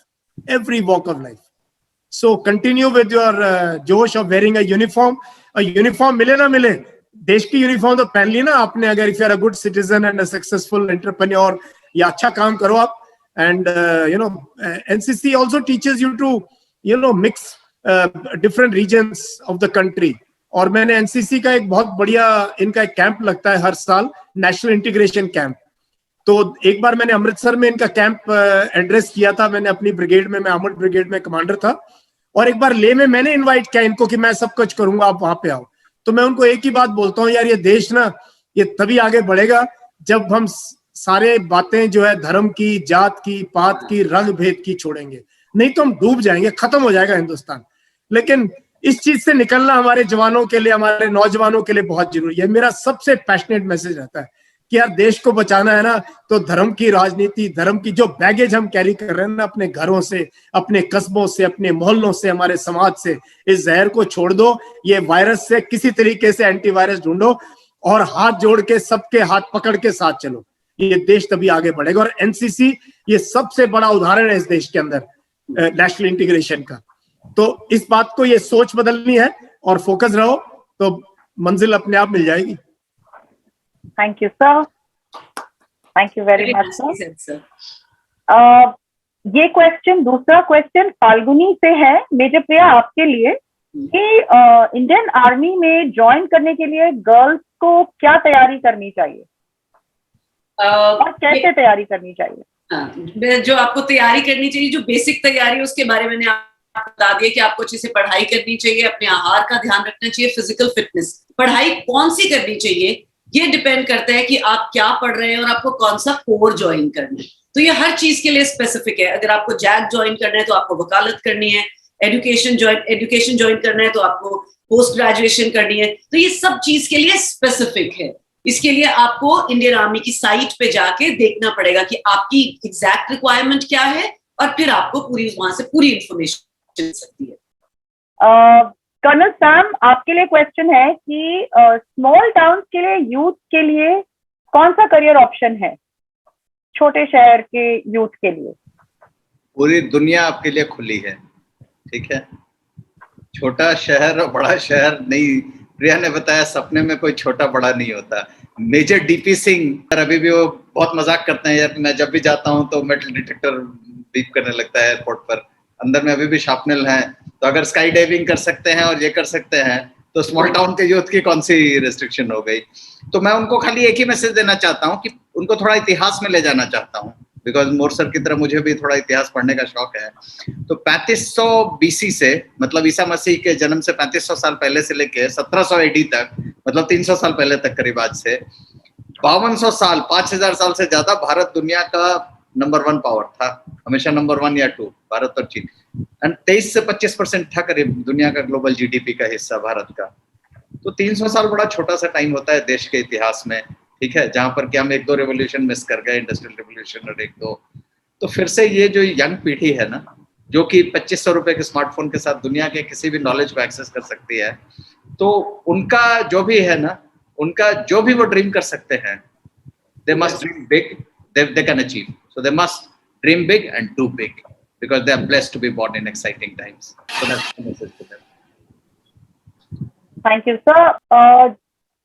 every walk of life. So continue with your जोश of wearing a uniform. A uniform मिले ना मिले, देश की यूनिफॉर्म तो पहन ली ना आपने, अगर if you are a good citizen and a successful entrepreneur, या अच्छा काम करो आप। And NCC also teaches you to mix different regions of the country. और मैंने एनसीसी का एक बहुत बढ़िया इनका एक कैंप लगता है हर साल, नेशनल इंटीग्रेशन कैंप। तो एक बार मैंने अमृतसर में इनका कैंप एड्रेस किया था, मैंने अपनी ब्रिगेड में, मैं आर्मर्ड ब्रिगेड में कमांडर था, और एक बार ले में मैंने इनवाइट किया इनको कि मैं सब कुछ करूंगा, आप वहां पे आओ। तो मैं उनको एक ही बात बोलता हूँ, यार ये देश ना ये तभी आगे बढ़ेगा जब हम सारे बातें जो है धर्म की, जात की, पात की, रंग भेद की छोड़ेंगे, नहीं तो हम डूब जाएंगे, खत्म हो जाएगा हिंदुस्तान। लेकिन इस चीज से निकलना हमारे जवानों के लिए, हमारे नौजवानों के लिए बहुत जरूरी है। मेरा सबसे पैशनेट मैसेज रहता है कि यार देश को बचाना है ना, तो धर्म की राजनीति, धर्म की जो बैगेज हम कैरी कर रहे हैं ना अपने घरों से, अपने कस्बों से, अपने मोहल्लों से, हमारे समाज से, इस जहर को छोड़ दो। ये वायरस से किसी तरीके से एंटीवायरस ढूंढो और हाथ जोड़ के सबके हाथ पकड़ के साथ चलो, ये देश तभी आगे बढ़ेगा। और एनसीसी ये सबसे बड़ा उदाहरण है इस देश के अंदर नेशनल इंटीग्रेशन का। तो इस बात को, ये सोच बदलनी है और फोकस रहो तो मंजिल अपने आप मिल जाएगी। Thank you, sir. Thank you very much, sir. ये क्वेश्चन, दूसरा क्वेश्चन फाल्गुनी से है मेजर प्रिया आपके लिए कि इंडियन आर्मी में ज्वाइन करने के लिए गर्ल्स को क्या तैयारी करनी चाहिए और कैसे तैयारी करनी चाहिए? जो आपको तैयारी करनी चाहिए, जो बेसिक तैयारी, उसके बारे में मैंने बता दिया कि आपको अच्छे से पढ़ाई करनी चाहिए, अपने आहार का ध्यान रखना चाहिए, फिजिकल फिटनेस। पढ़ाई कौन सी करनी चाहिए ये डिपेंड करता है कि आप क्या पढ़ रहे हैं और आपको कौन सा कोर ज्वाइन करना है। तो ये हर चीज के लिए स्पेसिफिक है। अगर आपको जैक ज्वाइन करना है तो आपको वकालत करनी है, एजुकेशन ज्वाइन करना है तो आपको पोस्ट ग्रेजुएशन करनी है। तो ये सब चीज के लिए स्पेसिफिक है। इसके लिए आपको इंडियन आर्मी की साइट पे जाके देखना पड़ेगा कि आपकी एग्जैक्ट रिक्वायरमेंट क्या है, और फिर आपको वहां से पूरी इंफॉर्मेशन मिल सकती है। कर्नल सैम, आपके लिए क्वेश्चन है कि स्मॉल टाउन के लिए, यूथ के लिए कौन सा करियर ऑप्शन है, छोटे शहर के यूथ के लिए? पूरी दुनिया आपके लिए खुली है, ठीक है। छोटा शहर और बड़ा शहर नहीं, प्रिया ने बताया सपने में कोई छोटा बड़ा नहीं होता। मेजर डीपी सिंह अभी भी वो बहुत मजाक करते हैं, यार मैं जब भी जाता हूँ तो मेटल डिटेक्टर बीप करने लगता है एयरपोर्ट पर, अंदर में अभी भी शार्पनल है। तो अगर स्काई डाइविंग कर सकते हैं और ये कर सकते हैं तो स्मॉल टाउन के यूथ की कौन सी रिस्ट्रिक्शन हो गई। तो मैं उनको खाली एक ही मैसेज देना चाहता हूँ कि उनको थोड़ा इतिहास में ले जाना चाहता हूँ, बिकॉज मोर सर की तरह मुझे भी थोड़ा इतिहास पढ़ने का शौक है। तो 3500 BC से, मतलब ईसा मसीह के जन्म से 3500 साल पहले से लेके 1700 AD तक, मतलब 300 साल पहले तक करीब आज से 5200 साल, 5000 साल से ज्यादा भारत दुनिया का नंबर 1 पावर था, हमेशा नंबर 1 या 2, भारत और चीन। एंड 23 से 25% था करीब दुनिया का ग्लोबल GDP का हिस्सा भारत का। तो 300 साल बड़ा छोटा सा टाइम होता है देश के इतिहास में, ठीक है, जहां पर कि हम 1-2 रेवोल्यूशन मिस कर गए, इंडस्ट्रियल रेवोल्यूशन और 1-2। तो फिर से ये जो यंग पीढ़ी है ना, जो कि 2500 रुपए के स्मार्टफोन के साथ दुनिया के किसी भी नॉलेज को एक्सेस कर सकती है, तो उनका जो भी है ना, उनका जो भी वो ड्रीम कर सकते हैं, they must dream big, they can achieve. So they must dream big and do big because they are blessed to be born in exciting times. So that's the message to them. Thank you, sir.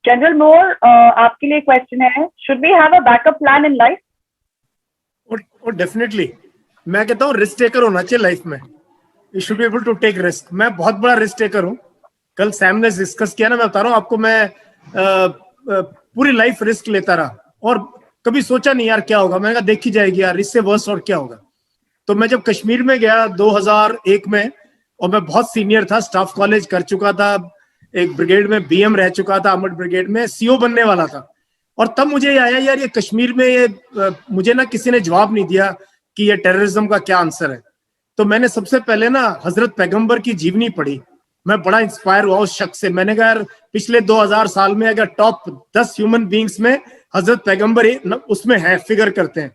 General Moore, आपके लिए question है, should we have a backup plan in life? Definitely मैं कहता हूँ risk taker होना चाहिए life में। You should be able to take risk. मैं बहुत बड़ा रिस्क टेकर हूँ। कल सैम ने डिस्कस किया ना, मैं बता रहा हूँ आपको, मैं पूरी लाइफ रिस्क लेता रहा और कभी सोचा नहीं यार क्या होगा। मैंने कहा देखी जाएगी यार, इससे वर्स और क्या होगा। तो मैं जब कश्मीर में गया 2001 में, और मैं बहुत सीनियर था, स्टाफ कॉलेज कर चुका था, एक ब्रिगेड में BM रह चुका था, आर्मर्ड ब्रिगेड में CO बनने वाला था। और तब मुझे आया यार ये कश्मीर में ये मुझे ना किसी ने जवाब नहीं दिया कि ये टेररिज्म का क्या आंसर है। तो मैंने सबसे पहले ना हजरत पैगंबर की जीवनी पढ़ी। मैं बड़ा इंस्पायर हुआ उस शख्स से। मैंने कहा यार पिछले 2000 साल में अगर टॉप 10 ह्यूमन बींग्स में हजरत पैगंबर उसमें है, फिगर करते हैं।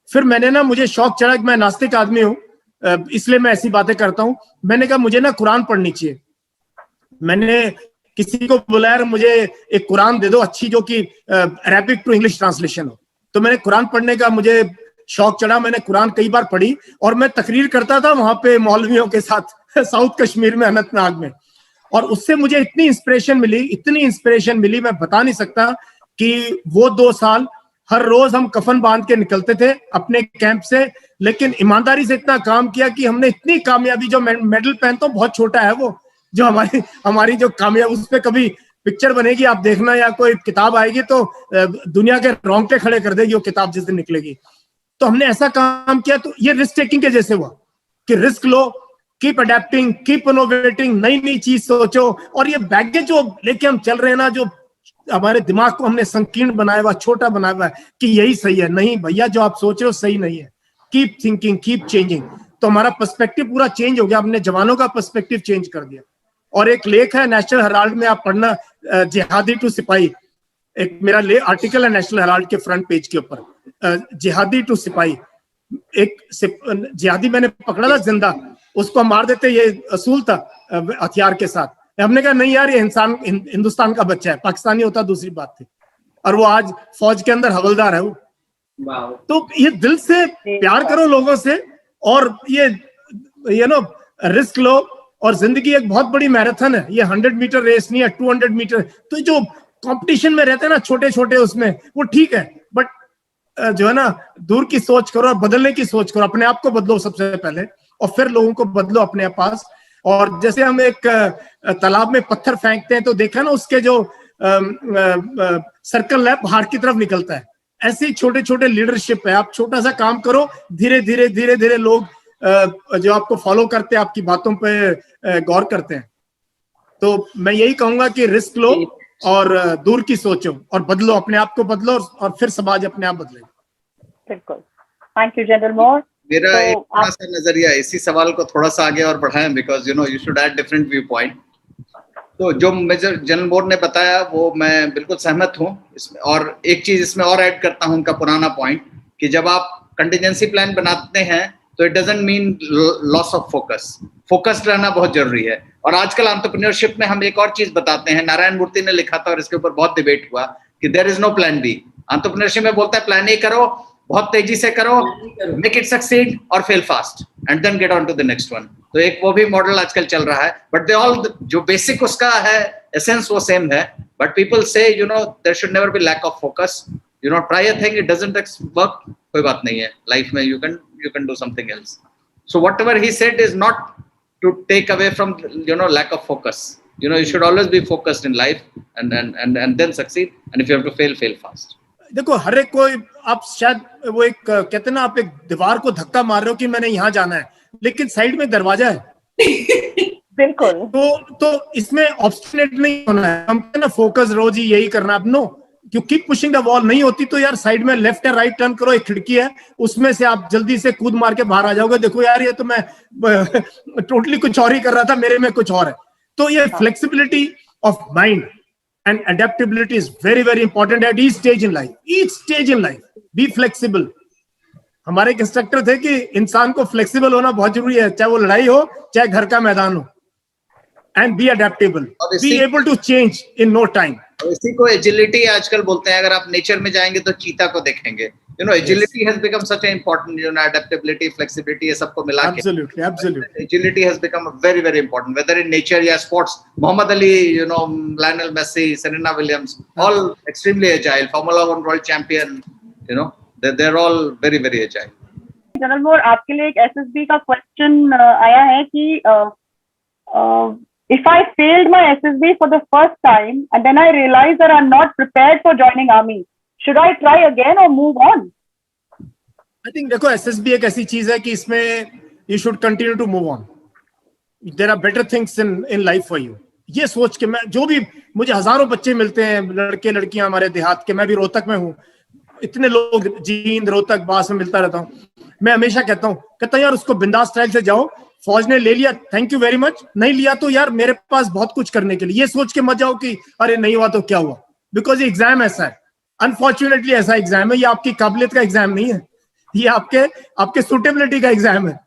फिर मैंने ना, मुझे शौक चढ़ा कि मैं नास्तिक आदमी हूँ, इसलिए मैं ऐसी बातें करता हूँ। मैंने कहा मुझे ना कुरान पढ़नी चाहिए। मैंने किसी को बोला यार मुझे एक कुरान दे दो अच्छी, जो कि अरबिक टू इंग्लिश ट्रांसलेशन हो। तो मैंने कुरान पढ़ने का मुझे शौक चढ़ा। मैंने कुरान कई बार पढ़ी और मैं तकरीर करता था वहां पे मौलवियों के साथ साउथ कश्मीर में, अनंतनाग में। और उससे मुझे इतनी इंस्पिरेशन मिली, मैं बता नहीं सकता कि वो 2 साल हर रोज हम कफन बांध के निकलते थे अपने कैंप से, लेकिन ईमानदारी से इतना काम किया कि हमने इतनी कामयाबी, जो मेडल पहनता हूं बहुत छोटा है वो, जो हमारी जो कामयाबी, उस पर कभी पिक्चर बनेगी आप देखना, या कोई किताब आएगी तो दुनिया के रोंगटे खड़े कर देगी वो किताब जिस दिन निकलेगी। तो हमने ऐसा काम किया। तो ये रिस्क टेकिंग के जैसे हुआ कि रिस्क लो, कीप अडेप्टिंग, कीप इनोवेटिंग, नई नई चीज सोचो। और ये बैगेज जो लेके हम चल रहे हैं ना, जो हमारे दिमाग को हमने संकीर्ण बनाया हुआ, छोटा बनाया हुआ है कि यही सही है, नहीं भैया जो आप सोच रहे हो सही नहीं है। Keep thinking, keep changing. तो हमारा पर्सपेक्टिव पूरा चेंज हो गया, हमने जवानों का पर्सपेक्टिव चेंज कर दिया। और एक लेख है नेशनल हेराल्ड में, आप पढ़ना, जिहादी टू सिपाही, एक मेरा आर्टिकल है नेशनल हेराल्ड के फ्रंट पेज के ऊपर, जिहादी टू सिपाही। एक जिहादी मैंने पकड़ा था जिंदा, उसको मार देते, ये असूल था हथियार के साथ। हमने कहा नहीं यार ये इंसान हिंदुस्तान का बच्चा है, पाकिस्तानी होता दूसरी बात थी। और वो आज फौज के अंदर हवलदार है वो। तो ये दिल से प्यार करो लोगों से, और ये नो रिस्क लो। और जिंदगी एक बहुत बड़ी मैराथन है, ये 100 मीटर रेस नहीं है, 200 मीटर। तो जो कंपटीशन में रहते हैं ना छोटे छोटे, उसमें वो ठीक है, बट जो है ना दूर की सोच करो और बदलने की सोच करो। अपने आप को बदलो सबसे पहले, और फिर लोगों को बदलो अपने पास। और जैसे हम एक तालाब में पत्थर फेंकते हैं तो देखा ना उसके जो सर्कल है बाहर की तरफ निकलता है, ऐसे ही छोटे छोटे लीडरशिप है। आप छोटा सा काम करो, धीरे धीरे धीरे धीरे लोग जो आपको फॉलो करते हैं, आपकी बातों पे गौर करते हैं। तो मैं यही कहूंगा कि रिस्क लो और दूर की सोचो और बदलो, अपने आप को बदलो और फिर समाज अपने आप बदलेगा। बिल्कुल। थैंक यू जनरल मोर। मेरा तो एक थोड़ा सा नजरिया, इसी सवाल को थोड़ा सा आगे और बढ़ाएं, because you should add different view point. तो जो मेजर जनरल मोर ने बताया वो मैं बिल्कुल सहमत हूँ इसमें, और एक चीज इसमें और ऐड करता हूँ, उनका पुराना पॉइंट, कि जब आप कंटिजेंसी प्लान बनाते हैं तो it doesn't mean loss of focus. Focused रहना बहुत जरूरी है। और आजकल एंटरप्रेन्योरशिप में हम एक और चीज बताते हैं, नारायण मूर्ति ने लिखा था और इसके ऊपर बहुत डिबेट हुआ कि there is no plan B. Entrepreneurship में बोलता है प्लान ए करो, बहुत तेजी से करो, मेक इट सक्सीड और fail fast and then get on to the next one. तो एक वो भी मॉडल आजकल चल रहा है, बट दे ऑल, जो बेसिक उसका है एसेंस वो सेम है, but people say there should never be lack of focus. Try a thing, it doesn't work, कोई बात नहीं है, लाइफ में you can do something else. So whatever he said is not to take away from lack of focus. You should always be focused in life and then succeed, and if you have to fail fast. देखो, हर एक को, आप शायद वो एक कहते हैं ना, आप एक दीवार को धक्का मार रहे हो कि मैंने यहाँ जाना है, लेकिन साइड में दरवाजा है। बिल्कुल। तो इसमें ऑब्स्टिनेट नहीं होना है, हम ना फोकस रहो जी, यही करना है। No, you keep pushing the wall. नहीं होती तो यार साइड में लेफ्ट या राइट टर्न करो, एक खिड़की है उसमें से आप जल्दी से कूद मार के बाहर आ जाओगे। देखो यार, ये तो मैं टोटली कुछ और ही कर रहा था, मेरे में कुछ और है। तो ये flexibility of mind and adaptability is very very important at each stage in life. Be flexible. हमारे एक इंस्ट्रक्टर थे कि इंसान को फ्लेक्सिबल होना बहुत जरूरी है, चाहे वो लड़ाई हो चाहे घर का मैदान हो। and be adaptable, be able to change in no time. इसी को एजिलिटी आजकल बोलते हैं। अगर आप नेचर में जाएंगे तो चीता को देखेंगे। Agility has become such an important, adaptability, flexibility, ये सबको मिला के Absolutely. Agility has become very very important, whether in nature या sports. Muhammad Ali, Lionel Messi, Serena Williams, all extremely agile, formula 1 world champion, they are all very very agile. General मोर, आपके लिए एक SSB का question आया है कि if I failed my SSB for the first time and then I realized that I'm not prepared for joining army, should I try again or move on? I think देखो, SSB एक ऐसी चीज है कि इसमें you should continue to move on. There are better things in life for you. ये सोच के, मैं जो भी, मुझे हजारों बच्चे मिलते हैं, लड़के लड़कियां हमारे देहात के, मैं भी रोहतक में हूँ, इतने लोग जींद रोहतक बास में मिलता रहता हूँ। मैं हमेशा कहता हूँ यार उसको बिंदास स्टाइल से जाओ, फौज ने ले लिया, थैंक यू वेरी मच, नहीं लिया तो यार मेरे पास बहुत कुछ करने के लिए। ये सोच के मत जाओ कि अरे नहीं हुआ तो क्या हुआ, बिकॉज ये एग्जाम ऐसा है, अनफॉर्चुनेटली ऐसा एग्जाम है। ये आपकी काबिलियत का एग्जाम नहीं है, ये आपके सुटेबिलिटी का एग्जाम है।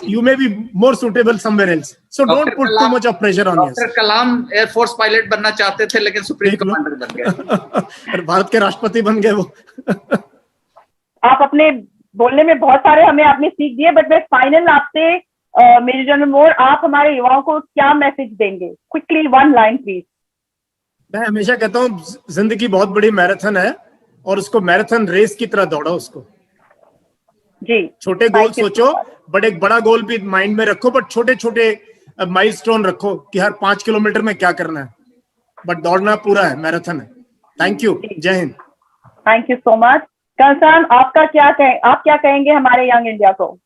You may be more suitable somewhere else, so don't put too much of pressure on yourself. Doctor Kalam air force pilot बनना चाहते थे, लेकिन सुप्रीम कमांडर बन गए। भारत के राष्ट्रपति बन गए वो। आप अपने बोलने में बहुत सारे हमें आपने सीख दिए, बट मैं फाइनल आपसे मेजर जनरल मोर, आप हमारे युवाओं को क्या मैसेज देंगे? Quickly, 1 line please. मैं हमेशा कहता हूँ जिंदगी बहुत बड़ी मैराथन है और उसको मैराथन रेस की तरह दौड़ो उसको। जी, छोटे गोल सोचो, बट एक बड़ा गोल भी माइंड में रखो, बट छोटे छोटे माइलस्टोन रखो कि हर 5 किलोमीटर में क्या करना है, बट दौड़ना पूरा है, मैराथन है। थैंक यू, जय Hind. Thank you so much. Concern, आप क्या कहेंगे हमारे यंग इंडिया को?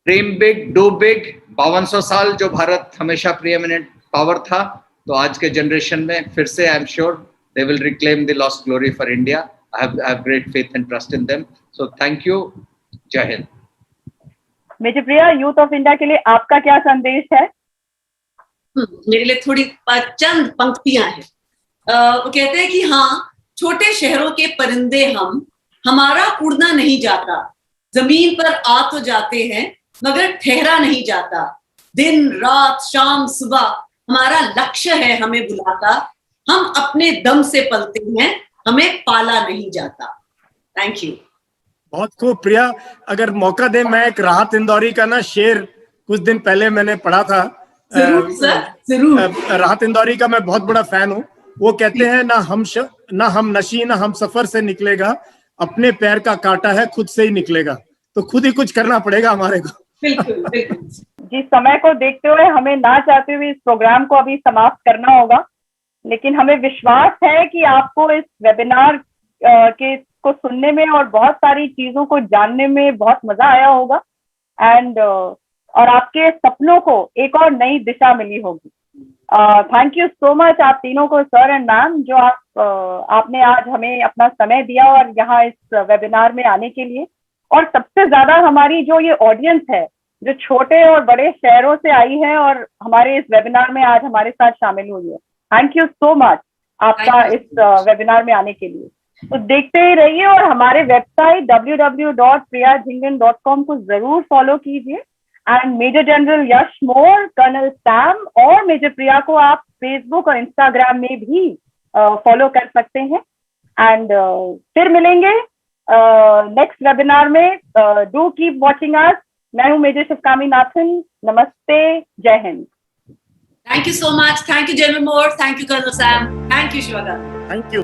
Dream big, do big. 5200 साल जो भारत हमेशा प्रीएमिनेंट पावर था, तो आज के जनरेशन में फिर से I am sure they will reclaim the lost glory for India. I have great faith and trust in them. So thank you, जय Hind. Major Priya, youth of India के लिए आपका क्या संदेश है? मेरे लिए थोड़ी चंद पंक्तियां हैं। वो कहते हैं कि हाँ, छोटे शहरों के परिंदे हमारा उड़ना नहीं जाता, जमीन पर आ तो जाते हैं मगर ठहरा नहीं जाता। दिन रात शाम सुबह हमारा लक्ष्य है हमें बुलाता, हम अपने दम से पलते हैं, हमें पाला नहीं जाता। Thank you. बहुत खूब प्रिया। अगर मौका दे, मैं एक राहत इंदौरी का ना शेर कुछ दिन पहले मैंने पढ़ा था। जरूर सर, जरूर। राहत इंदौरी का मैं बहुत बड़ा फैन हूँ। वो कहते हैं, ना हम नशी ना हम सफर से निकलेगा, अपने पैर का कांटा है खुद से ही निकलेगा। तो खुद ही कुछ करना पड़ेगा हमारे को। बिल्कुल बिल्कुल। जिस समय को देखते हुए हमें ना चाहते हुए इस प्रोग्राम को अभी समाप्त करना होगा, लेकिन हमें विश्वास है कि आपको इस वेबिनार को सुनने में और बहुत सारी चीजों को जानने में बहुत मजा आया होगा। एंड और आपके सपनों को एक और नई दिशा मिली होगी। थैंक यू सो मच आप तीनों को, सर एंड मैम, जो आपने आज हमें अपना समय दिया और यहाँ इस वेबिनार में आने के लिए। और सबसे ज्यादा हमारी जो ये ऑडियंस है, जो छोटे और बड़े शहरों से आई है और हमारे इस वेबिनार में आज हमारे साथ शामिल हुई है, थैंक यू सो मच आपका इस वेबिनार में आने के लिए। तो देखते ही रहिए और हमारे वेबसाइट www.priyajhingan.com को जरूर फॉलो कीजिए। And major general Yash Mor, colonel Sam और मेजर प्रिया को आप फेसबुक और इंस्टाग्राम में भी फॉलो कर सकते हैं। एंड फिर मिलेंगे नेक्स्ट वेबिनार में। Do keep watching us. मैं हूँ मेजर शिवकामी नाथन। नमस्ते, जय Hind. Thank you so much. Thank you, General Moore. Thank you, Colonel Sam. Thank you, Shivaga. Thank you.